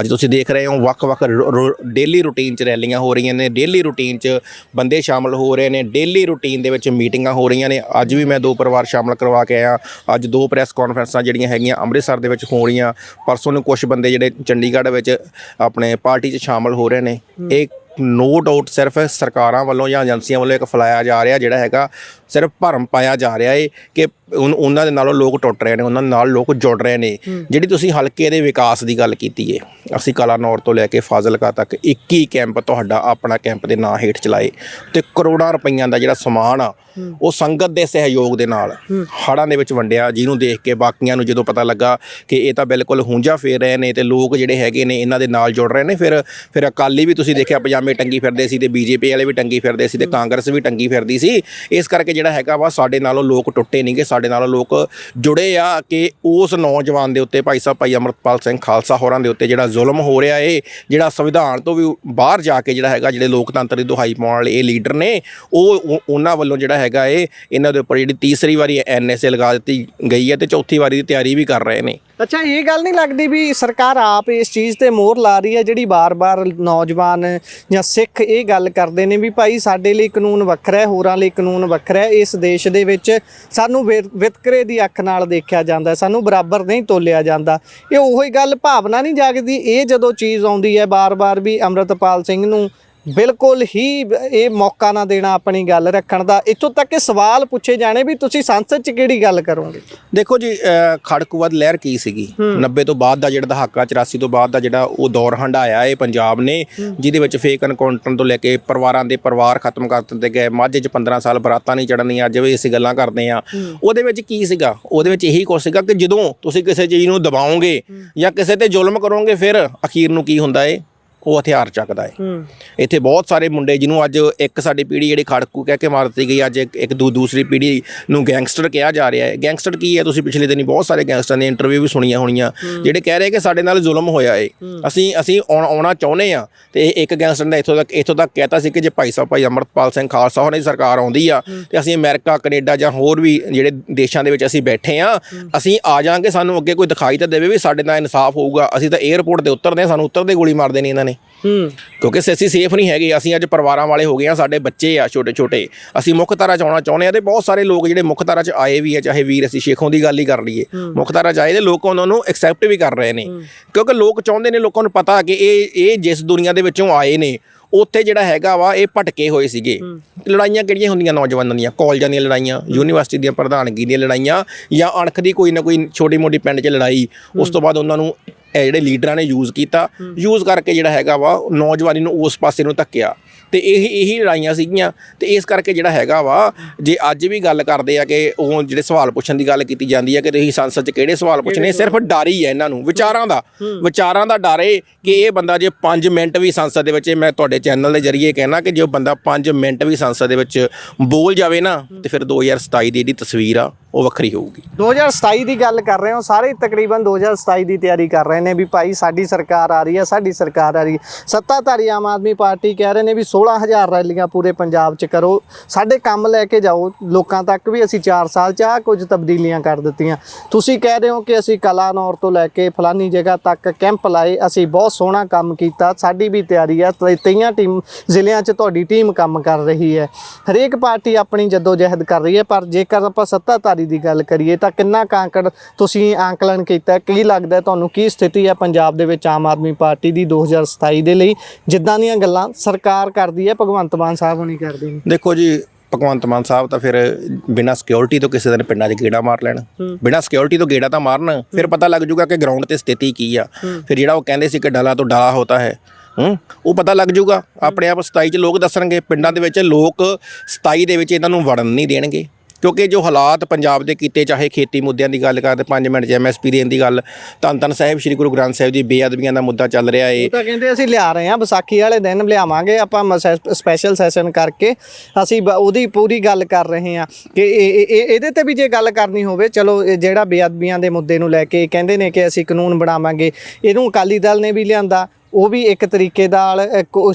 ਅੱਜ ਤੁਸੀਂ ਦੇਖ ਰਹੇ ਹੋ ਵੱਖ-ਵੱਖ ਡੇਲੀ ਰੂਟੀਨ 'ਚ ਰੈਲੀਆਂ ਹੋ ਰਹੀਆਂ ਨੇ, ਡੇਲੀ ਰੂਟੀਨ 'ਚ ਬੰਦੇ ਸ਼ਾਮਲ ਹੋ ਰਹੇ ਨੇ, ਡੇਲੀ ਰੂਟੀਨ ਦੇ ਵਿੱਚ ਮੀਟਿੰਗਾਂ ਹੋ ਰਹੀਆਂ ਨੇ। ਅੱਜ ਵੀ ਮੈਂ 2 ਪਰਿਵਾਰ ਸ਼ਾਮਲ ਕਰਵਾ ਕੇ ਆਇਆ। ਅੱਜ 2 ਪ੍ਰੈਸ ਕਾਨਫਰੰਸਾਂ ਜਿਹੜੀਆਂ ਹੈਗੀਆਂ ਅੰਮ੍ਰਿਤਸਰ ਦੇ ਵਿੱਚ ਹੋ ਰਹੀਆਂ। ਪਰਸੋਂ ਨੂੰ ਕੁਝ ਬੰਦੇ ਜਿਹੜੇ ਚੰਡੀਗੜ੍ਹ ਵਿੱਚ ਆਪਣੇ ਪਾਰਟੀ 'ਚ ਸ਼ਾਮਲ ਹੋ ਰਹੇ ਨੇ। ਇਹ ਨੋ ਡਾਊਟ ਸਿਰਫ ਸਰਕਾਰਾਂ ਵੱਲੋਂ ਜਾਂ ਏਜੰਸੀਆਂ ਵੱਲੋਂ ਇੱਕ ਫੈਲਾਇਆ ਜਾ ਰਿਹਾ, ਜਿਹੜਾ ਹੈਗਾ ਸਿਰਫ ਭਰਮ ਪਾਇਆ ਜਾ ਰਿਹਾ ਹੈ ਕਿ ਉਹਨਾਂ ਦੇ ਨਾਲੋਂ ਲੋਕ ਟੁੱਟ ਰਹੇ ਨੇ, ਉਹਨਾਂ ਨਾਲ ਲੋਕ ਜੁੜ ਰਹੇ ਨੇ। ਜਿਹੜੀ ਤੁਸੀਂ ਹਲਕੇ ਦੇ ਵਿਕਾਸ ਦੀ ਗੱਲ ਕੀਤੀ ਹੈ, ਅਸੀਂ ਕਲਾਨੌਰ ਤੋਂ ਲੈ ਕੇ ਫਾਜ਼ਿਲਕਾ ਤੱਕ 21 ਕੈਂਪ ਤੁਹਾਡਾ ਆਪਣਾ ਕੈਂਪ ਦੇ ਨਾਂ ਹੇਠ ਚਲਾਏ ਤੇ ਕਰੋੜਾਂ ਰੁਪਈਆਂ ਦਾ ਜਿਹੜਾ ਸਮਾਨ ਆ ਉਹ ਸੰਗਤ ਦੇ ਸਹਿਯੋਗ ਦੇ ਨਾਲ ਹੜ੍ਹਾਂ ਦੇ ਵਿੱਚ ਵੰਡਿਆ, ਜਿਹਨੂੰ ਦੇਖ ਕੇ ਬਾਕੀਆਂ ਨੂੰ ਜਦੋਂ ਪਤਾ ਲੱਗਾ ਕਿ ਇਹ ਤਾਂ ਬਿਲਕੁਲ ਹੁੰਝਾ ਫੇਰ ਰਹੇ ਨੇ ਤੇ ਲੋਕ ਜਿਹੜੇ ਹੈਗੇ ਨੇ ਇਹਨਾਂ ਦੇ ਨਾਲ ਜੁੜ ਰਹੇ ਨੇ। ਫਿਰ ਅਕਾਲੀ ਵੀ ਤੁਸੀਂ ਦੇਖਿਆ ਪਜਾਮੇ ਟੰਗੀ ਫਿਰਦੇ ਸੀ ਤੇ BJP ਵਾਲੇ ਵੀ ਟੰਗੀ ਫਿਰਦੇ ਸੀ ਤੇ ਕਾਂਗਰਸ ਵੀ ਟੰਗੀ ਫਿਰਦੀ ਸੀ। ਇਸ ਕਰਕੇ ਜਿਹੜਾ ਹੈਗਾ ਵਾ ਸਾਡੇ ਨਾਲੋਂ ਲੋਕ ਟੁੱਟੇ ਨਹੀਂਗੇ, ਸਾਡੇ ਨਾਲੋਂ ਲੋਕ ਜੁੜੇ ਆ ਕਿ ਉਸ ਨੌਜਵਾਨ ਦੇ ਉੱਤੇ ਭਾਈ ਅੰਮ੍ਰਿਤਪਾਲ ਸਿੰਘ ਖਾਲਸਾ ਹੋਰਾਂ ਦੇ ਉੱਤੇ ਜਿਹੜਾ ਜ਼ੁਲਮ ਹੋ ਰਿਹਾ ਏ, ਜਿਹੜਾ ਸੰਵਿਧਾਨ ਤੋਂ ਵੀ ਬਾਹਰ ਜਾ ਕੇ ਜਿਹੜਾ ਹੈਗਾ ਜਿਹੜੇ ਲੋਕਤੰਤਰ ਦੀ ਦੁਹਾਈ ਪਾਉਣ ਵਾਲੇ ਇਹ ਲੀਡਰ ਨੇ, ਉਹਨਾਂ ਵੱਲੋਂ ਜਿਹੜਾ ਹੈਗਾ ਏ ਇਹਨਾਂ ਦੇ ਉੱਪਰ ਜਿਹੜੀ ਤੀਸਰੀ ਵਾਰੀ NSA ਲਗਾ ਦਿੱਤੀ ਗਈ ਹੈ ਤੇ ਚੌਥੀ ਵਾਰੀ ਦੀ ਤਿਆਰੀ ਵੀ ਕਰ ਰਹੇ ਨੇ। ਅੱਛਾ, ਇਹ ਗੱਲ ਨਹੀਂ ਲੱਗਦੀ ਵੀ ਸਰਕਾਰ ਆਪ ਇਸ ਚੀਜ਼ ਤੇ ਮੋਹਰ ਲਾ ਰਹੀ ਹੈ, ਜਿਹੜੀ ਬਾਰ-ਬਾਰ ਨੌਜਵਾਨ ਜਾਂ ਸਿੱਖ ਇਹ ਗੱਲ ਕਰਦੇ ਨੇ ਵੀ ਭਾਈ ਸਾਡੇ ਲਈ ਕਾਨੂੰਨ ਵੱਖਰਾ ਹੈ, ਹੋਰਾਂ ਲਈ ਕਾਨੂੰਨ ਵੱਖਰਾ ਹੈ, ਇਸ ਦੇਸ਼ ਦੇ ਵਿੱਚ ਸਾਨੂੰ ਵਿਤਕਰੇ ਦੀ ਅੱਖ ਨਾਲ ਦੇਖਿਆ ਜਾਂਦਾ, ਸਾਨੂੰ ਬਰਾਬਰ ਨਹੀਂ ਤੋਲਿਆ ਜਾਂਦਾ। ਇਹ ਉਹੀ ਗੱਲ ਭਾਵਨਾ ਨਹੀਂ ਜਾਗਦੀ। ਇਹ ਜਦੋਂ ਚੀਜ਼ ਆਉਂਦੀ ਹੈ ਬਾਰ-ਬਾਰ ਵੀ ਅੰਮ੍ਰਿਤਪਾਲ ਸਿੰਘ ਨੂੰ ਬਿਲਕੁਲ ਹੀ ਇਹ ਮੌਕਾ ਨਾ ਦੇਣਾ ਆਪਣੀ ਗੱਲ ਰੱਖਣ ਦਾ, ਇੱਥੋਂ ਤੱਕ ਕਿ ਸਵਾਲ ਪੁੱਛੇ ਜਾਣੇ ਵੀ ਤੁਸੀਂ ਸੰਸਦ 'ਚ ਕਿਹੜੀ ਗੱਲ ਕਰੋਗੇ। ਦੇਖੋ ਜੀ, ਖੜਕੂਵਾਦ ਲਹਿਰ ਕੀ ਸੀਗੀ 90 ਤੋਂ ਬਾਅਦ ਦਾ ਜਿਹੜਾ ਦਹਾਕਾ, 84 ਤੋਂ ਬਾਅਦ ਦਾ ਜਿਹੜਾ ਉਹ ਦੌਰ ਹੰਢਾਇਆ ਇਹ ਪੰਜਾਬ ਨੇ, ਜਿਹਦੇ ਵਿੱਚ ਫੇਕ ਐਨਕਾਊਂਟਰ ਤੋਂ ਲੈ ਕੇ ਪਰਿਵਾਰਾਂ ਦੇ ਪਰਿਵਾਰ ਖਤਮ ਕਰ ਦਿੱਤੇ ਗਏ। ਮਾਝੇ 'ਚ 15 ਸਾਲ ਬਰਾਤਾਂ ਨਹੀਂ ਚੜ੍ਹਨੀਆਂ, ਅੱਜ ਵੀ ਅਸੀਂ ਗੱਲਾਂ ਕਰਦੇ ਹਾਂ। ਉਹਦੇ ਵਿੱਚ ਕੀ ਸੀਗਾ? ਉਹਦੇ ਵਿੱਚ ਇਹੀ ਕੁਛ ਸੀਗਾ ਕਿ ਜਦੋਂ ਤੁਸੀਂ ਕਿਸੇ ਚੀਜ਼ ਨੂੰ ਦਬਾਓਗੇ ਜਾਂ ਕਿਸੇ ਤੇ ਜ਼ੁਲਮ ਕਰੋਗੇ, ਫਿਰ ਅਖੀਰ ਨੂੰ ਕੀ ਹੁੰਦਾ ਏ? ਉਹ ਹਥਿਆਰ ਚੱਕਦਾ ਹੈ। ਇੱਥੇ ਬਹੁਤ ਸਾਰੇ ਮੁੰਡੇ ਜਿਹਨੂੰ ਅੱਜ ਇੱਕ ਸਾਡੀ ਪੀੜ੍ਹੀ ਜਿਹੜੀ ਖੜਕੂ ਕਹਿ ਕੇ ਮਾਰ ਦਿੱਤੀ ਗਈ, ਅੱਜ ਇੱਕ ਦੂਸਰੀ ਪੀੜ੍ਹੀ ਨੂੰ ਗੈਂਗਸਟਰ ਕਿਹਾ ਜਾ ਰਿਹਾ ਹੈ। ਗੈਂਗਸਟਰ ਕੀ ਹੈ? ਤੁਸੀਂ ਪਿਛਲੇ ਦਿਨੀ ਬਹੁਤ ਸਾਰੇ ਗੈਂਗਸਟਰਾਂ ਦੀਆਂ ਇੰਟਰਵਿਊ ਵੀ ਸੁਣੀਆਂ ਹੋਣੀਆਂ, ਜਿਹੜੇ ਕਹਿ ਰਹੇ ਕਿ ਸਾਡੇ ਨਾਲ ਜ਼ੁਲਮ ਹੋਇਆ ਏ, ਅਸੀਂ ਆਉਣਾ ਚਾਹੁੰਦੇ ਹਾਂ। ਤੇ ਇੱਕ ਗੈਂਗਸਟਰ ਨੇ ਇੱਥੋਂ ਤੱਕ ਕਹਿਤਾ ਸੀ ਕਿ ਜੇ ਭਾਈ ਅੰਮ੍ਰਿਤਪਾਲ ਸਿੰਘ ਖਾਲਸਾ ਹੋਰਾਂ ਦੀ ਸਰਕਾਰ ਆਉਂਦੀ ਆ ਤੇ ਅਸੀਂ ਅਮਰੀਕਾ, ਕੈਨੇਡਾ ਜਾਂ ਹੋਰ ਵੀ ਜਿਹੜੇ ਦੇਸ਼ਾਂ ਦੇ ਵਿੱਚ ਅਸੀਂ ਬੈਠੇ ਹਾਂ, ਅਸੀਂ ਆ ਜਾਵਾਂਗੇ, ਸਾਨੂੰ ਅੱਗੇ ਕੋਈ ਦਿਖਾਈ ਤਾਂ ਦੇਵੇ ਵੀ ਸਾਡੇ ਨਾਲ ਇਨਸਾਫ ਹੋਊਗਾ। ਅਸੀਂ ਤਾਂ ਏਅਰਪੋਰਟ ਤੇ ਉਤਰਦੇ, ਸਾਨੂੰ ਉਤਰਦੇ ਗੋਲੀ ਮਾਰ ਦੇਣੀ ਇਹਨਾਂ ਨੇ, ਕਿਉਂਕਿ ਅਸੀਂ ਸੇਫ ਨਹੀਂ ਹੈਗੇ। ਅਸੀਂ ਅੱਜ ਪਰਿਵਾਰਾਂ ਵਾਲੇ ਹੋ ਗਏ ਹਾਂ, ਸਾਡੇ ਬੱਚੇ ਆ ਛੋਟੇ ਛੋਟੇ, ਅਸੀਂ ਮੁੱਖ ਧਾਰਾ 'ਚ ਆਉਣਾ ਚਾਹੁੰਦੇ ਹਾਂ। ਤੇ ਬਹੁਤ ਸਾਰੇ ਲੋਕ ਜਿਹੜੇ ਮੁੱਖ ਧਾਰਾ 'ਚ ਆਏ ਵੀ ਹੈ, ਚਾਹੇ ਵੀਰ ਅਸੀਂ ਸ਼ੇਖੋਂ ਦੀ ਗੱਲ ਹੀ ਕਰ ਲਈਏ, ਮੁੱਖ ਧਾਰਾ 'ਚ ਆਏ ਤੇ ਲੋਕ ਉਹਨਾਂ ਨੂੰ ਐਕਸੈਪਟ ਵੀ ਕਰ ਰਹੇ ਨੇ, ਕਿਉਂਕਿ ਲੋਕ ਚਾਹੁੰਦੇ ਨੇ, ਲੋਕਾਂ ਨੂੰ ਪਤਾ ਕਿ ਇਹ ਜਿਸ ਦੁਨੀਆ ਦੇ ਵਿੱਚੋਂ ਆਏ ਨੇ ਉੱਥੇ ਜਿਹੜਾ ਹੈਗਾ ਵਾ ਇਹ ਭਟਕੇ ਹੋਏ ਸੀਗੇ। ਲੜਾਈਆਂ ਕਿਹੜੀਆਂ ਹੁੰਦੀਆਂ ਨੌਜਵਾਨਾਂ ਦੀਆਂ? ਕਾਲਜਾਂ ਦੀਆਂ ਲੜਾਈਆਂ, ਯੂਨੀਵਰਸਿਟੀ ਦੀਆਂ ਪ੍ਰਧਾਨਗੀ ਦੀਆਂ ਲੜਾਈਆਂ, ਜਾਂ ਅਣਖ ਦੀ ਕੋਈ ਨਾ ਕੋਈ ਛੋਟੀ ਮੋਟੀ ਪਿੰਡ 'ਚ ਲੜਾਈ। ਉਸ ਤੋਂ ਬਾਅਦ ਉਹਨਾਂ ਨੂੰ ਜਿਹੜੇ ਲੀਡਰਾਂ ਨੇ ਯੂਜ਼ ਕੀਤਾ, ਯੂਜ਼ ਕਰਕੇ ਜਿਹੜਾ ਹੈਗਾ ਵਾ ਨੌਜਵਾਨੀ ਨੂੰ ਉਸ ਪਾਸੇ ਨੂੰ ਧੱਕਿਆ। ਤੇ ਇਹੀ ਲੜਾਈਆਂ ਸੀਗੀਆਂ। ਤੇ ਇਸ ਕਰਕੇ ਜਿਹੜਾ ਹੈਗਾ ਵਾ, ਜੇ ਅੱਜ ਵੀ ਗੱਲ ਕਰਦੇ ਆ ਕਿ ਉਹ ਜਿਹੜੇ ਸਵਾਲ ਪੁੱਛਣ ਦੀ ਗੱਲ ਕੀਤੀ ਜਾਂਦੀ ਹੈ ਕਿ ਤੁਸੀਂ ਸੰਸਦ 'ਚ ਕਿਹੜੇ ਸਵਾਲ ਪੁੱਛਣੇ, ਸਿਰਫ ਡਰ ਹੀ ਹੈ ਇਹਨਾਂ ਨੂੰ, ਵਿਚਾਰਾਂ ਦਾ ਡਰ ਏ ਕਿ ਇਹ ਬੰਦਾ ਜੇ 5 ਮਿੰਟ ਵੀ ਸੰਸਦ ਦੇ ਵਿੱਚ, ਮੈਂ ਤੁਹਾਡੇ ਚੈਨਲ ਦੇ ਜ਼ਰੀਏ ਕਹਿਣਾ ਕਿ ਜੇ ਉਹ ਬੰਦਾ 5 ਮਿੰਟ ਵੀ ਸੰਸਦ ਦੇ ਵਿੱਚ ਬੋਲ ਜਾਵੇ ਨਾ, ਤੇ ਫਿਰ 2027 ਦੀ ਜਿਹੜੀ ਤਸਵੀਰ ਆ ਉਹ ਵੱਖਰੀ ਹੋਊਗੀ। 2027 ਦੀ ਗੱਲ ਕਰ ਰਹੇ ਹੋ, ਸਾਰੇ ਤਕਰੀਬਨ 2027 ਦੀ ਤਿਆਰੀ ਕਰ ਰਹੇ ਨੇ ਵੀ ਭਾਈ ਸਾਡੀ ਸਰਕਾਰ ਆ ਰਹੀ ਹੈ, ਸਾਡੀ ਸਰਕਾਰ ਆ ਰਹੀ ਹੈ। ਸੱਤਾਧਾਰੀ ਆਮ ਆਦਮੀ ਪਾਰਟੀ ਕਹਿ ਰਹੇ ਨੇ ਵੀ 16,000 ਰੈਲੀਆਂ ਪੂਰੇ ਪੰਜਾਬ 'ਚ ਕਰੋ, ਸਾਡੇ ਕੰਮ ਲੈ ਕੇ ਜਾਓ ਲੋਕਾਂ ਤੱਕ ਵੀ ਅਸੀਂ 4 ਸਾਲ 'ਚ ਕੁਝ ਤਬਦੀਲੀਆਂ ਕਰ ਦਿੱਤੀਆਂ। ਤੁਸੀਂ ਕਹਿ ਰਹੇ ਹੋ ਕਿ ਅਸੀਂ ਕਲਾਨੌਰ ਤੋਂ ਲੈ ਕੇ ਫਲਾਨੀ ਜਗ੍ਹਾ ਤੱਕ ਕੈਂਪ ਲਾਏ, ਅਸੀਂ ਬਹੁਤ ਸੋਹਣਾ ਕੰਮ ਕੀਤਾ, ਸਾਡੀ ਵੀ ਤਿਆਰੀ ਹੈ। 23 ਜ਼ਿਲ੍ਹਿਆਂ 'ਚ ਤੁਹਾਡੀ ਟੀਮ ਕੰਮ ਕਰ ਰਹੀ ਹੈ, ਹਰੇਕ ਪਾਰਟੀ ਆਪਣੀ ਜਦੋਜਹਿਦ ਕਰ ਰਹੀ ਹੈ। ਪਰ ਜੇਕਰ ਆਪਾਂ ਸੱਤਾਧਾਰੀ ਦੀ ਗੱਲ ਕਰੀਏ ਤਾਂ ਕਿੰਨਾ ਕਾਂਕੜ ਤੁਸੀਂ ਆਂਕਲਨ ਕੀਤਾ, ਕੀ ਲੱਗਦਾ ਤੁਹਾਨੂੰ, ਕੀ ਸਥਿਤੀ ਹੈ ਪੰਜਾਬ ਦੇ ਵਿੱਚ ਆਮ ਆਦਮੀ ਪਾਰਟੀ ਦੀ 2027 ਦੇ ਲਈ, ਜਿੱਦਾਂ ਦੀਆਂ ਗੱਲਾਂ ਸਰਕਾਰ ਕਰਦੀ ਹੈ ਭਗਵੰਤ ਮਾਨ ਸਾਹਿਬ ਹੁਣੀ ਕਰਦੇ ਨੇ? ਦੇਖੋ ਜੀ, ਭਗਵੰਤ ਮਾਨ ਸਾਹਿਬ ਤਾਂ ਫਿਰ ਬਿਨਾਂ ਸਿਕਿਉਰਿਟੀ ਤੋਂ ਕਿਸੇ ਦਿਨ ਪਿੰਡਾਂ 'ਚ ਗੇੜਾ ਮਾਰ ਲੈਣ, ਬਿਨਾਂ ਸਿਕਿਉਰਿਟੀ ਤੋਂ ਗੇੜਾ ਤਾਂ ਮਾਰਨ, ਫਿਰ ਪਤਾ ਲੱਗ ਜੂਗਾ ਕਿ ਗਰਾਊਂਡ ਤੇ ਸਥਿਤੀ ਕੀ ਆ। ਫਿਰ ਜਿਹੜਾ ਉਹ ਕਹਿੰਦੇ ਸੀ ਕਿ ਡਲਾ ਤੋਂ ਡਾਲਾ ਹੋਤਾ ਹੈ, ਉਹ ਪਤਾ ਲੱਗ ਜੂਗਾ ਆਪਣੇ ਆਪ। 27 'ਚ ਲੋਕ ਦੱਸਣਗੇ, ਪਿੰਡਾਂ ਦੇ ਵਿੱਚ ਲੋਕ 27 ਦੇ ਵਿੱਚ ਇਹਨਾਂ ਨੂੰ ਵੜਨ ਨਹੀਂ ਦੇਣਗੇ, ਕਿਉਂਕਿ ਜੋ ਹਾਲਾਤ ਪੰਜਾਬ ਦੇ ਕੀਤੇ, ਚਾਹੇ ਖੇਤੀ ਮੁੱਦਿਆਂ ਦੀ ਗੱਲ ਕਰਦੇ, 5 ਮਿੰਟ 'ਚ MSP ਦੇਣ ਦੀ ਗੱਲ, ਧੰਨ ਧੰਨ ਸਾਹਿਬ ਸ੍ਰੀ ਗੁਰੂ ਗ੍ਰੰਥ ਸਾਹਿਬ ਦੀ ਬੇਅਦਬੀਆਂ ਦਾ ਮੁੱਦਾ ਚੱਲ ਰਿਹਾ ਏ। ਉਹ ਤਾਂ ਕਹਿੰਦੇ ਅਸੀਂ ਲਿਆ ਰਹੇ ਹਾਂ, ਵਿਸਾਖੀ ਵਾਲੇ ਦਿਨ ਲਿਆਵਾਂਗੇ ਆਪਾਂ, ਸਪੈਸ਼ਲ ਸੈਸ਼ਨ ਕਰਕੇ ਅਸੀਂ ਉਹਦੀ ਪੂਰੀ ਗੱਲ ਕਰ ਰਹੇ ਹਾਂ ਕਿ ਇਹਦੇ ਤੇ ਵੀ ਜੇ ਗੱਲ ਕਰਨੀ ਹੋਵੇ, ਚਲੋ ਜਿਹੜਾ ਬੇਅਦਬੀਆਂ ਦੇ ਮੁੱਦੇ ਨੂੰ ਲੈ ਕੇ ਕਹਿੰਦੇ ਨੇ ਕਿ ਅਸੀਂ ਕਾਨੂੰਨ ਬਣਾਵਾਂਗੇ, ਇਹਨੂੰ ਅਕਾਲੀ ਦਲ ਨੇ ਵੀ ਲਿਆਂਦਾ, ਉਹ ਵੀ ਇੱਕ ਤਰੀਕੇ ਨਾਲ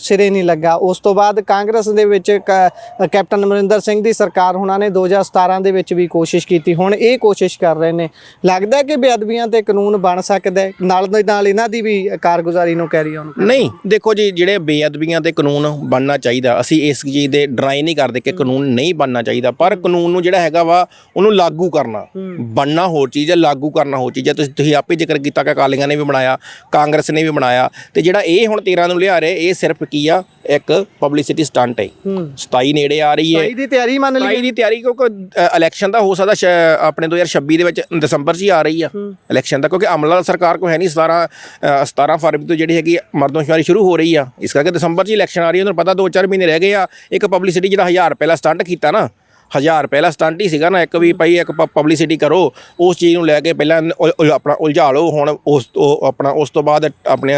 ਸਿਰੇ ਨਹੀਂ ਲੱਗਾ। ਉਸ ਤੋਂ ਬਾਅਦ ਕਾਂਗਰਸ ਦੇ ਵਿੱਚ ਕੈਪਟਨ ਅਮਰਿੰਦਰ ਸਿੰਘ ਦੀ ਸਰਕਾਰ ਉਹਨਾਂ ਨੇ 2017 ਦੇ ਵਿੱਚ ਵੀ ਕੋਸ਼ਿਸ਼ ਕੀਤੀ, ਹੁਣ ਇਹ ਕੋਸ਼ਿਸ਼ ਕਰ ਰਹੇ ਨੇ। ਲੱਗਦਾ ਕਿ ਬੇਅਦਬੀਆਂ ਤੇ ਕਾਨੂੰਨ ਬਣ ਸਕਦਾ, ਨਾਲ ਦੇ ਨਾਲ ਇਹਨਾਂ ਦੀ ਵੀ ਕਾਰਗੁਜ਼ਾਰੀ ਨੂੰ ਕੈਰੀ ਆਨ? ਨਹੀਂ, ਦੇਖੋ ਜੀ, ਜਿਹੜੇ ਬੇਅਦਬੀਆਂ ਤੇ ਕਾਨੂੰਨ ਬਣਨਾ ਚਾਹੀਦਾ, ਅਸੀਂ ਇਸ ਚੀਜ਼ ਦੇ ਡਰਾਈ ਨਹੀਂ ਕਰਦੇ ਕਿ ਕਾਨੂੰਨ ਨਹੀਂ ਬਣਨਾ ਚਾਹੀਦਾ, ਪਰ ਕਾਨੂੰਨ ਨੂੰ ਜਿਹੜਾ ਹੈਗਾ ਵਾ ਉਹਨੂੰ ਲਾਗੂ ਕਰਨਾ, ਬਣਨਾ ਹੋਰ ਚੀਜ਼ ਹੈ, ਲਾਗੂ ਕਰਨਾ ਹੋਰ ਚੀਜ਼ ਹੈ। ਤੁਸੀਂ ਆਪੇ ਜ਼ਿਕਰ ਕੀਤਾ ਕਿ ਅਕਾਲੀਆਂ ਨੇ ਵੀ ਬਣਾਇਆ, ਕਾਂਗਰਸ ਨੇ ਵੀ ਬਣਾਇਆ, ਤੇ ਜਿਹੜਾ ਇਹ ਹੁਣ 13 ਨੂੰ ਲਿਆ ਰਹੇ, ਇਹ ਸਿਰਫ ਕੀ ਆ, ਇੱਕ ਪਬਲਿਸਿਟੀ ਸਟੰਟ ਹੈ। 27 ਨੇੜੇ ਆ ਰਹੀ ਹੈ, 27 ਦੀ ਤਿਆਰੀ ਮੰਨ ਲਈ, 27 ਦੀ ਤਿਆਰੀ, ਕਿਉਂਕਿ ਇਲੈਕਸ਼ਨ ਦਾ ਹੋ ਸਕਦਾ ਆਪਣੇ 2026 ਦੇ ਵਿੱਚ ਦਸੰਬਰ 'ਚ ਹੀ ਆ ਰਹੀ ਆ ਇਲੈਕਸ਼ਨ ਦਾ, ਕਿਉਂਕਿ ਅਮਲਾ ਸਰਕਾਰ ਕੋਲ ਹੈ ਨਹੀਂ। 17 ਫਰਵਰੀ ਤੋਂ ਜਿਹੜੀ ਹੈਗੀ ਮਰਦਮਸ਼ੁਮਾਰੀ ਸ਼ੁਰੂ ਹੋ ਰਹੀ ਆ, ਇਸ ਕਰਕੇ ਦਸੰਬਰ 'ਚ ਇਲੈਕਸ਼ਨ ਆ ਰਹੀ ਹੈ। ਤੁਹਾਨੂੰ ਪਤਾ 2-4 ਮਹੀਨੇ ਰਹਿ ਗਏ ਆ। ਇੱਕ ਪਬਲਿਸਿਟੀ ਜਿਹੜਾ 1000 ਰੁਪਏ ਦਾ ਸਟੰਟ ਕੀਤਾ ਨਾ, 1000 ਰੁਪਏ ਦਾ ਸਟੰਟ ਹੀ ਸੀਗਾ ਨਾ ਇੱਕ, ਵੀ ਭਾਈ ਇੱਕ ਪਬਲਿਸਿਟੀ ਕਰੋ, ਉਸ ਚੀਜ਼ ਨੂੰ ਲੈ ਕੇ ਪਹਿਲਾਂ ਆਪਣਾ ਉਲਝਾ ਲਓ, ਹੁਣ ਉਸ ਤੋਂ ਬਾਅਦ ਆਪਣੇ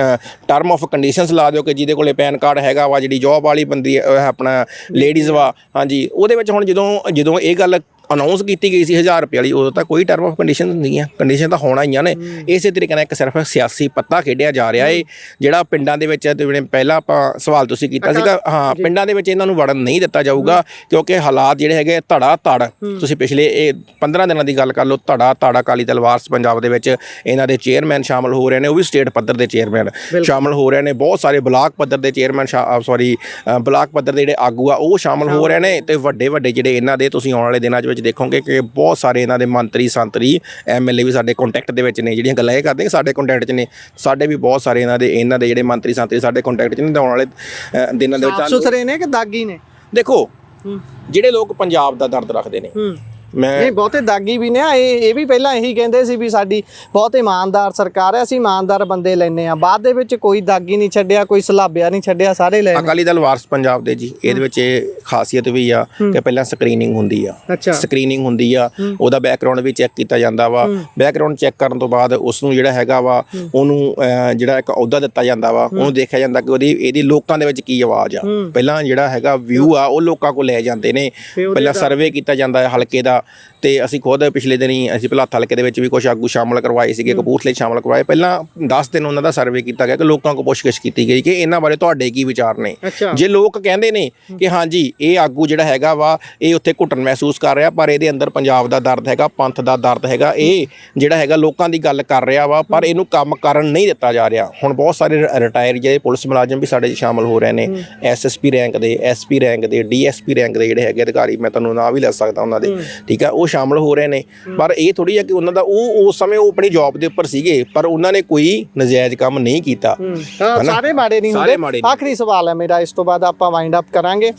ਟਰਮ ਆਫ ਕੰਡੀਸ਼ਨਸ ਲਾ ਦਿਓ ਕਿ ਜਿਹਦੇ ਕੋਲੇ ਪੈਨ ਕਾਰਡ ਹੈਗਾ ਵਾ, ਜਿਹੜੀ ਜੋਬ ਵਾਲੀ ਬੰਦੀ ਆਪਣਾ ਲੇਡੀਜ਼ ਵਾ, ਹਾਂਜੀ, ਉਹਦੇ ਵਿੱਚ ਹੁਣ ਜਦੋਂ ਇਹ ਗੱਲ ਅਨਾਉਂਸ ਕੀਤੀ ਗਈ ਸੀ 1000 ਰੁਪਏ ਵਾਲੀ, ਉਦੋਂ ਤਾਂ ਕੋਈ ਟਰਮ ਆਫ ਕੰਡੀਸ਼ਨ ਨਹੀਂ ਆ, ਕੰਡੀਸ਼ਨ ਤਾਂ ਹੋਣਾ ਹੀ ਨੇ। ਇਸੇ ਤਰੀਕੇ ਨਾਲ ਇੱਕ ਸਿਰਫ ਸਿਆਸੀ ਪੱਤਾ ਖੇਡਿਆ ਜਾ ਰਿਹਾ ਏ, ਜਿਹੜਾ ਪਿੰਡਾਂ ਦੇ ਵਿੱਚ, ਜਿਵੇਂ ਪਹਿਲਾਂ ਆਪਾਂ ਸਵਾਲ ਤੁਸੀਂ ਕੀਤਾ ਸੀਗਾ, ਹਾਂ, ਪਿੰਡਾਂ ਦੇ ਵਿੱਚ ਇਹਨਾਂ ਨੂੰ ਵੜਨ ਨਹੀਂ ਦਿੱਤਾ ਜਾਊਗਾ, ਕਿਉਂਕਿ ਹਾਲਾਤ ਜਿਹੜੇ ਹੈਗੇ ਧੜ ਤੁਸੀਂ ਪਿਛਲੇ ਇਹ 15 ਦਿਨਾਂ ਦੀ ਗੱਲ ਕਰ ਲਓ, ਧੜ ਅਕਾਲੀ ਦਲ ਵਾਰਸ ਪੰਜਾਬ ਦੇ ਵਿੱਚ ਇਹਨਾਂ ਦੇ ਚੇਅਰਮੈਨ ਸ਼ਾਮਲ ਹੋ ਰਹੇ ਨੇ, ਉਹ ਵੀ ਸਟੇਟ ਪੱਧਰ ਦੇ ਚੇਅਰਮੈਨ ਸ਼ਾਮਲ ਹੋ ਰਹੇ ਨੇ, ਬਹੁਤ ਸਾਰੇ ਬਲਾਕ ਪੱਧਰ ਦੇ ਚੇਅਰਮੈਨ ਬਲਾਕ ਪੱਧਰ ਦੇ ਜਿਹੜੇ ਆਗੂ ਆ ਉਹ ਸ਼ਾਮਲ ਹੋ ਰਹੇ ਨੇ, ਤੇ ਵੱਡੇ ਜਿਹੜੇ ਇਹਨਾਂ ਦੇ ਤੁਸੀਂ ਆਉਣ ਵਾਲੇ ਦਿਨਾਂ 'ਚ ਦੇਖੋਗੇ ਕਿ ਬਹੁਤ ਸਾਰੇ ਇਹਨਾਂ ਦੇ ਮੰਤਰੀ ਸੰਤਰੀ MLA ਵੀ ਸਾਡੇ ਕੰਟੈਕਟ ਦੇ ਵਿੱਚ ਨੇ। ਜਿਹੜੀਆਂ ਗੱਲਾਂ ਇਹ ਕਰਦੇ ਸਾਡੇ ਕੰਟੈਕਟ 'ਚ ਨੇ, ਸਾਡੇ ਵੀ ਬਹੁਤ ਸਾਰੇ ਇਹਨਾਂ ਦੇ ਜਿਹੜੇ ਮੰਤਰੀ ਸੰਤਰੀ ਸਾਡੇ ਕੰਟੈਕਟ 'ਚ ਨੇ। ਆਉਣ ਵਾਲੇ ਦਿਨਾਂ ਦੇ ਵਿੱਚ ਸਾਫ਼ ਸੁਥਰੇ ਨੇ ਕਿ ਦਾਗੀ ਨੇ? ਦੇਖੋ, ਜਿਹੜੇ ਲੋਕ ਪੰਜਾਬ ਦਾ ਦਰਦ ਰੱਖਦੇ ਨੇ, ਨਹੀਂ ਬਹੁਤੇ ਦਾਗੀ ਵੀ ਨੇ, ਇਹ ਵੀ ਪਹਿਲਾਂ ਇਹੀ ਕਹਿੰਦੇ ਸੀ ਵੀ ਸਾਡੀ ਬਹੁਤ ਇਮਾਨਦਾਰ ਸਰਕਾਰ ਹੈ, ਅਸੀਂ ਇਮਾਨਦਾਰ ਬੰਦੇ ਲੈਨੇ ਆ, ਬਾਅਦ ਦੇ ਵਿੱਚ ਕੋਈ ਦਾਗੀ ਨਹੀਂ ਛੱਡਿਆ, ਕੋਈ ਸਲਾਬਿਆ ਨਹੀਂ ਛੱਡਿਆ, ਸਾਰੇ ਲੈ। ਅਕਾਲੀ ਦਲ ਵਾਰਸ ਪੰਜਾਬ ਦੇ ਜੀ, ਇਹਦੇ ਵਿੱਚ ਇਹ ਖਾਸੀਅਤ ਵੀ ਆ ਕਿ ਪਹਿਲਾਂ ਸਕਰੀਨਿੰਗ ਹੁੰਦੀ ਆ, ਉਹਦਾ ਬੈਕਗ੍ਰਾਉਂਡ ਵੀ ਚੈੱਕ ਕੀਤਾ ਜਾਂਦਾ ਵਾ। ਬੈਕਗ੍ਰਾਉਂਡ ਚੈੱਕ ਕਰਨ ਤੋਂ ਬਾਅਦ ਉਸ ਨੂੰ ਜਿਹੜਾ ਹੈਗਾ ਵਾ, ਉਹਨੂੰ ਜਿਹੜਾ ਇੱਕ ਅਹੁਦਾ ਦਿੱਤਾ ਜਾਂਦਾ ਵਾ, ਉਹਨੂੰ ਦੇਖਿਆ ਜਾਂਦਾ ਕਿ ਇਹਦੀ ਲੋਕਾਂ ਦੇ ਵਿੱਚ ਕੀ ਆਵਾਜ਼ ਆ। ਪਹਿਲਾਂ ਜਿਹੜਾ ਹੈਗਾ ਵਿਊ ਆ ਉਹ ਲੋਕਾਂ ਕੋਲ ਲੈ ਜਾਂਦੇ ਨੇ, ਪਹਿਲਾਂ ਸਰਵੇ ਕੀਤਾ ਜਾਂਦਾ ਹੈ ਹਲਕੇ ਦਾ, ਤੇ ਅਸੀਂ ਖੁਦ ਪਿਛਲੇ ਦਿਨੀ ਅਸੀਂ ਭਲਾਥ ਹਲਕੇ ਦੇ ਵਿੱਚ ਵੀ ਕੁਝ ਆਗੂ ਸ਼ਾਮਲ ਕਰਵਾਏ ਸੀਗੇ, ਕਪੂਰਥਲੇ ਸ਼ਾਮਲ ਕਰਵਾਏ। ਪਹਿਲਾਂ 10 ਦਿਨ ਉਹਨਾਂ ਦਾ ਸਰਵੇ ਕੀਤਾ ਗਿਆ ਕਿ ਲੋਕਾਂ ਕੋਲ ਪੁੱਛਗਿੱਛ ਕੀਤੀ ਗਈ ਕਿ ਇਹਨਾਂ ਬਾਰੇ ਤੁਹਾਡੇ ਕੀ ਵਿਚਾਰ ਨੇ। ਜੇ ਲੋਕ ਕਹਿੰਦੇ ਨੇ ਕਿ ਹਾਂਜੀ ਇਹ ਆਗੂ ਜਿਹੜਾ ਹੈਗਾ ਵਾ ਇਹ ਉੱਥੇ ਘੁੱਟਣ ਮਹਿਸੂਸ ਕਰ ਰਿਹਾ, ਪਰ ਇਹਦੇ ਅੰਦਰ ਪੰਜਾਬ ਦਾ ਦਰਦ ਹੈਗਾ, ਪੰਥ ਦਾ ਦਰਦ ਹੈਗਾ, ਇਹ ਜਿਹੜਾ ਹੈਗਾ ਲੋਕਾਂ ਦੀ ਗੱਲ ਕਰ ਰਿਹਾ ਵਾ, ਪਰ ਇਹਨੂੰ ਕੰਮ ਕਰਨ ਨਹੀਂ ਦਿੱਤਾ ਜਾ ਰਿਹਾ। ਹੁਣ ਬਹੁਤ ਸਾਰੇ ਰਿਟਾਇਰ ਜਿਹੜੇ ਪੁਲਿਸ ਮੁਲਾਜ਼ਮ ਵੀ ਸਾਡੇ 'ਚ ਸ਼ਾਮਲ ਹੋ ਰਹੇ ਨੇ, SSP ਰੈਂਕ ਦੇ, SP ਰੈਂਕ ਦੇ, DSP ਰੈਂਕ ਦੇ ਜਿਹੜੇ ਹੈਗੇ ਅਧਿਕਾਰੀ, ਮੈਂ ਤੁਹਾਨੂੰ ਨਾਂ ਵੀ ਲੈ ਸਕਦਾ ਉਹਨਾਂ ਦੇ, ਠੀਕ ਆ, ਉਹ ਸ਼ਾਮਲ ਹੋ ਰਹੇ ਨੇ। ਪਰ ਇਹ ਥੋੜੀ ਹੈ ਕਿ ਉਹਨਾਂ ਦਾ ਉਸ ਸਮੇਂ ਉਹ ਆਪਣੀ ਜੌਬ ਦੇ ਉੱਪਰ ਸੀਗੇ, ਪਰ ਉਹਨਾਂ ਨੇ ਕੋਈ ਨਜਾਇਜ਼ ਕੰਮ ਨਹੀਂ ਕੀਤਾ। ਸਾਰੇ ਮਾੜੇ ਨਹੀਂ ਹੁੰਦੇ। ਆਖਰੀ ਸਵਾਲ ਹੈ ਮੇਰਾ, ਇਸ ਤੋਂ ਬਾਅਦ ਆਪਾਂ ਵਾਈਂਡ ਅਪ ਕਰਾਂਗੇ।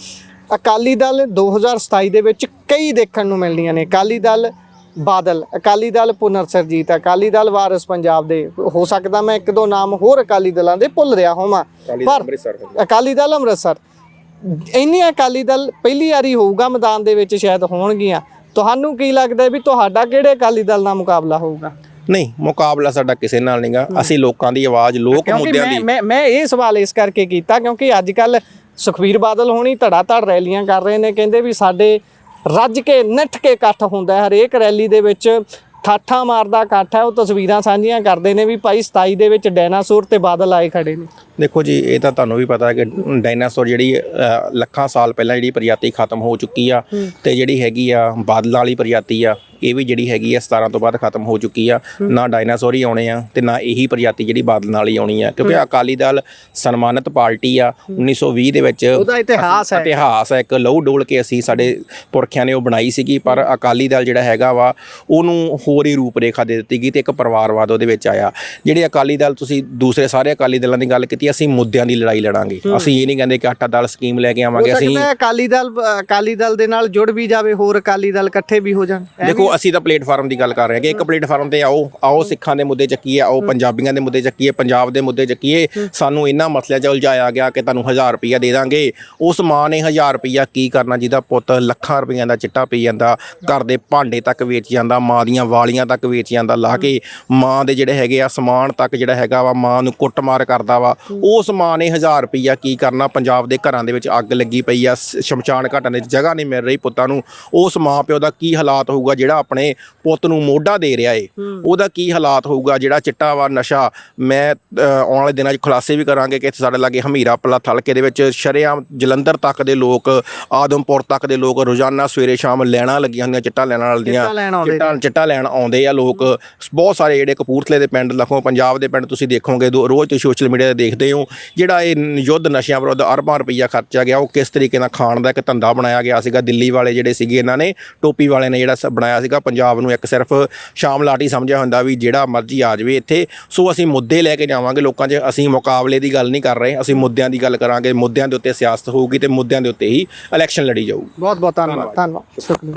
ਅਕਾਲੀ ਦਲ 2027 ਦੇ ਵਿੱਚ ਕਈ ਦੇਖਣ ਨੂੰ ਮਿਲਣੀਆਂ ਨੇ, ਅਕਾਲੀ ਦਲ ਬਾਦਲ, ਅਕਾਲੀ ਦਲ ਪੁਨਰ ਸਰਜੀਤ, ਅਕਾਲੀ ਦਲ ਵਾਰਿਸ ਪੰਜਾਬ ਦੇ, ਹੋ ਸਕਦਾ ਮੈਂ 1-2 ਨਾਮ ਹੋਰ ਅਕਾਲੀ ਦਲਾਂ ਦੇ ਭੁੱਲ ਰਿਹਾ ਹੋਵਾਂ, ਪਰ ਅਕਾਲੀ ਦਲ ਅੰਮ੍ਰਿਤਸਰ, ਇੰਨੀਆਂ ਅਕਾਲੀ ਦਲ ਪਹਿਲੀ ਵਾਰੀ ਹੋਊਗਾ ਮੈਦਾਨ ਦੇ ਵਿੱਚ, ਸ਼ਾਇਦ ਹੋਣਗੀਆਂ। ਤੁਹਾਨੂੰ ਕੀ ਲੱਗਦਾ ਵੀ ਤੁਹਾਡਾ ਕਿਹੜੇ ਅਕਾਲੀ ਦਲ ਨਾਲ ਮੁਕਾਬਲਾ ਹੋਊਗਾ? ਨਹੀਂ, ਮੁਕਾਬਲਾ ਸਾਡਾ ਕਿਸੇ ਨਾਲ ਨਹੀਂਗਾ। ਅਸੀਂ ਲੋਕਾਂ ਦੀ ਆਵਾਜ਼, ਲੋਕ ਮੁੱਦਿਆਂ ਦੀ। ਮੈਂ ਇਹ ਸਵਾਲ ਇਸ ਕਰਕੇ ਕੀਤਾ ਕਿਉਂਕਿ ਅੱਜ ਕੱਲ ਸੁਖਬੀਰ ਬਾਦਲ ਹੋਣੀ ਧੜਾ ਧੜ ਰੈਲੀਆਂ ਕਰ ਰਹੇ ਨੇ, ਕਹਿੰਦੇ ਵੀ ਸਾਡੇ ਰੱਜ ਕੇ ਨੱਠ ਕੇ ਇਕੱਠ ਹੁੰਦਾ ਹੈ, ਹਰੇਕ ਰੈਲੀ ਦੇ ਵਿੱਚ ਠਾਠਾਂ ਮਾਰਦਾ ਇਕੱਠ ਹੈ। ਉਹ ਤਸਵੀਰਾਂ ਸਾਂਝੀਆਂ ਕਰਦੇ ਨੇ ਵੀ ਭਾਈ 27 ਦੇ ਵਿੱਚ ਡਾਇਨਾਸੌਰ ਤੇ ਬਾਦਲ ਆਏ ਖੜੇ ਨੇ। ਦੇਖੋ ਜੀ, ਇਹ ਤਾਂ ਤੁਹਾਨੂੰ ਵੀ ਪਤਾ ਹੈ ਕਿ ਡਾਇਨਾਸੌਰ ਜਿਹੜੀ ਲੱਖਾਂ ਸਾਲ ਪਹਿਲਾਂ ਜਿਹੜੀ ਪ੍ਰਜਾਤੀ ਖਤਮ ਹੋ ਚੁੱਕੀ ਆ, ਤੇ ਜਿਹੜੀ ਹੈਗੀ ਆ ਬਾਦਲਾਂ ਵਾਲੀ ਪ੍ਰਜਾਤੀ ਆ, ਇਹ ਵੀ ਜਿਹੜੀ ਹੈਗੀ ਆ 17 ਤੋਂ ਬਾਅਦ ਖਤਮ ਹੋ ਚੁੱਕੀ ਆ। ਨਾ ਡਾਇਨਾਸੌਰ ਹੀ ਆਉਣੇ ਆ ਤੇ ਨਾ ਇਹੀ ਪ੍ਰਜਾਤੀ ਜਿਹੜੀ ਬਾਦਲ ਨਾਲ ਹੀ ਆਉਣੀ ਆ, ਕਿਉਂਕਿ ਅਕਾਲੀ ਦਲ ਸਨਮਾਨਿਤ ਪਾਰਟੀ ਆ। 1920 ਦੇ ਵਿੱਚ ਉਹਦਾ ਇਤਿਹਾਸ ਹੈ, ਇੱਕ ਲਹੂ ਡੋਲ ਕੇ ਅਸੀਂ ਸਾਡੇ ਪੁਰਖਿਆਂ ਨੇ ਉਹ ਬਣਾਈ ਸੀਗੀ। ਪਰ ਅਕਾਲੀ ਦਲ ਜਿਹੜਾ ਹੈਗਾ ਵਾ ਉਹਨੂੰ ਹੋਰ ਹੀ ਰੂਪ ਰੇਖਾ ਦੇ ਦਿੱਤੀ ਗਈ ਤੇ ਇੱਕ ਪਰਿਵਾਰਵਾਦ ਉਹਦੇ ਵਿੱਚ ਆਇਆ। ਜਿਹੜੇ ਅਕਾਲੀ ਦਲ, ਤੁਸੀਂ ਦੂਸਰੇ ਸਾਰੇ ਅਕਾਲੀ ਦਲਾਂ ਦੀ ਗੱਲ ਕੀਤੀ, ਅਸੀਂ ਮੁੱਦਿਆਂ ਦੀ ਲੜਾਈ ਲੜਾਂਗੇ। ਅਸੀਂ ਇਹ ਨਹੀਂ ਕਹਿੰਦੇ ਕਿ ਆਟਾ ਦਾਲ ਸਕੀਮ ਲੈ ਕੇ ਆਵਾਂਗੇ। ਅਸੀਂ ਅਕਾਲੀ ਦਲ ਦੇ ਨਾਲ ਜੁੜ ਵੀ ਜਾਵੇ, ਹੋਰ ਅਕਾਲੀ ਦਲ ਇਕੱਠੇ ਵੀ ਹੋ ਜਾਣ। ਦੇਖੋ, ਅਸੀਂ ਤਾਂ ਪਲੇਟਫਾਰਮ ਦੀ ਗੱਲ ਕਰ ਰਹੇ ਹਾਂ ਕਿ ਇੱਕ ਪਲੇਟਫਾਰਮ ਤੇ ਆਓ ਸਿੱਖਾਂ ਦੇ ਮੁੱਦੇ ਚੱਕੀਏ, ਆਓ ਪੰਜਾਬੀਆਂ ਦੇ ਮੁੱਦੇ ਚੱਕੀਏ, ਪੰਜਾਬ ਦੇ ਮੁੱਦੇ ਚੱਕੀਏ। ਸਾਨੂੰ ਇਹਨਾਂ ਮਸਲਿਆਂ 'ਚ ਉਲਝਾਇਆ ਗਿਆ ਕਿ ਤੁਹਾਨੂੰ 1000 ਰੁਪਈਆ ਦੇ ਦਾਂਗੇ। ਉਸ ਮਾਂ ਨੇ 1000 ਰੁਪਈਆ ਕੀ ਕਰਨਾ ਜਿਹਦਾ ਪੁੱਤ ਲੱਖਾਂ ਰੁਪਈਆਂ ਦਾ ਚਿੱਟਾ ਪੀ ਜਾਂਦਾ, ਘਰ ਦੇ ਭਾਂਡੇ ਤੱਕ ਵੇਚ ਜਾਂਦਾ, ਮਾਂ ਦੀਆਂ ਵਾਲੀਆਂ ਤੱਕ ਵੇਚ ਜਾਂਦਾ, ਲਾ ਕੇ ਮਾਂ ਦੇ ਜਿਹੜੇ ਹੈਗੇ ਆ ਸਮਾਨ ਤੱਕ ਜਿਹੜਾ ਹੈਗਾ ਵਾ ਮਾਂ ਨੂੰ ਕੁੱਟਮਾਰ ਕਰਦਾ ਵਾ। ਉਸ ਮਾਂ ਨੇ 1000 ਰੁਪਈਆ ਕੀ ਕਰਨਾ? ਪੰਜਾਬ ਦੇ ਘਰਾਂ ਦੇ ਵਿੱਚ ਅੱਗ ਲੱਗੀ ਪਈ ਆ, ਸ਼ਮਸ਼ਾਨ ਘਾਟਾਂ ਦੇ ਵਿੱਚ ਜਗ੍ਹਾ ਨਹੀਂ ਮਿਲ ਰਹੀ ਪੁੱਤਾਂ ਨੂੰ। ਉਸ ਮਾਂ ਪਿਓ ਦਾ ਕੀ ਹਾਲਾਤ ਹੋਊਗਾ ਜਿਹੜਾ ਆਪਣੇ ਪੁੱਤ ਨੂੰ ਮੋਢਾ ਦੇ ਰਿਹਾ ਏ? ਉਹਦਾ ਕੀ ਹਾਲਾਤ ਹੋਊਗਾ ਜਿਹੜਾ ਚਿੱਟਾ ਵਾ, ਨਸ਼ਾ? ਮੈਂ ਆਉਣ ਵਾਲੇ ਦਿਨਾਂ 'ਚ ਖੁਲਾਸੇ ਵੀ ਕਰਾਂਗੇ ਕਿ ਸਾਡੇ ਲਾਗੇ ਹਮੀਰਾ ਪਲਾ ਹਲਕੇ ਦੇ ਵਿੱਚ ਸ਼ਰੇਆਮ ਜਲੰਧਰ ਤੱਕ ਦੇ ਲੋਕ, ਆਦਮਪੁਰ ਤੱਕ ਦੇ ਲੋਕ ਰੋਜ਼ਾਨਾ ਸਵੇਰੇ ਸ਼ਾਮ ਲੈਣਾ ਲੱਗੀਆਂ ਹੁੰਦੀਆਂ ਚਿੱਟਾ ਲੈਣ ਵਾਲੀਆਂ, ਚਿੱਟਾ ਲੈਣ ਆਉਂਦੇ ਆ ਲੋਕ। ਬਹੁਤ ਸਾਰੇ ਜਿਹੜੇ ਕਪੂਰਥਲੇ ਦੇ ਪਿੰਡ, ਲੱਖੋਂ ਪੰਜਾਬ ਦੇ ਪਿੰਡ ਤੁਸੀਂ ਦੇਖੋਗੇ, ਰੋਜ਼ ਤੁਸੀਂ ਸੋਸ਼ਲ ਮੀਡੀਆ 'ਤੇ ਦੇਖਦੇ ਹੋ। ਜਿਹੜਾ ਇਹ ਯੁੱਧ ਨਸ਼ਿਆਂ ਵਿਰੁੱਧ ਅਰਬਾਂ ਰੁਪਈਆ ਖਰਚਿਆ ਗਿਆ, ਉਹ ਕਿਸ ਤਰੀਕੇ ਨਾਲ ਖਾਣ ਦਾ ਇੱਕ ਧੰਦਾ ਬਣਾਇਆ ਗਿਆ ਸੀਗਾ। ਦਿੱਲੀ ਵਾਲੇ ਜਿਹੜੇ ਸੀਗੇ, ਇਹਨਾਂ ਨੇ ਟੋਪੀ ਵਾਲੇ ਨੇ ਜਿਹੜਾ ਬਣਾਇਆ ਸੀਗਾ ਪੰਜਾਬ ਨੂੰ ਇੱਕ ਸਿਰਫ ਸ਼ਾਮ ਲਾਟੀ ਸਮਝਿਆ ਹੁੰਦਾ ਵੀ ਜਿਹੜਾ ਮਰਜ਼ੀ ਆ ਜਾਵੇ ਇੱਥੇ। ਸੋ ਅਸੀਂ ਮੁੱਦੇ ਲੈ ਕੇ ਜਾਵਾਂਗੇ ਲੋਕਾਂ 'ਚ। ਅਸੀਂ ਮੁਕਾਬਲੇ ਦੀ ਗੱਲ ਨਹੀਂ ਕਰ ਰਹੇ, ਅਸੀਂ ਮੁੱਦਿਆਂ ਦੀ ਗੱਲ ਕਰਾਂਗੇ। ਮੁੱਦਿਆਂ ਦੇ ਉੱਤੇ ਸਿਆਸਤ ਹੋਊਗੀ ਤੇ ਮੁੱਦਿਆਂ ਦੇ ਉੱਤੇ ਹੀ ਇਲੈਕਸ਼ਨ ਲੜੀ ਜਾਊਗੀ। ਬਹੁਤ ਬਹੁਤ ਧੰਨਵਾਦ। ਸ਼ੁਕਰੀਆ।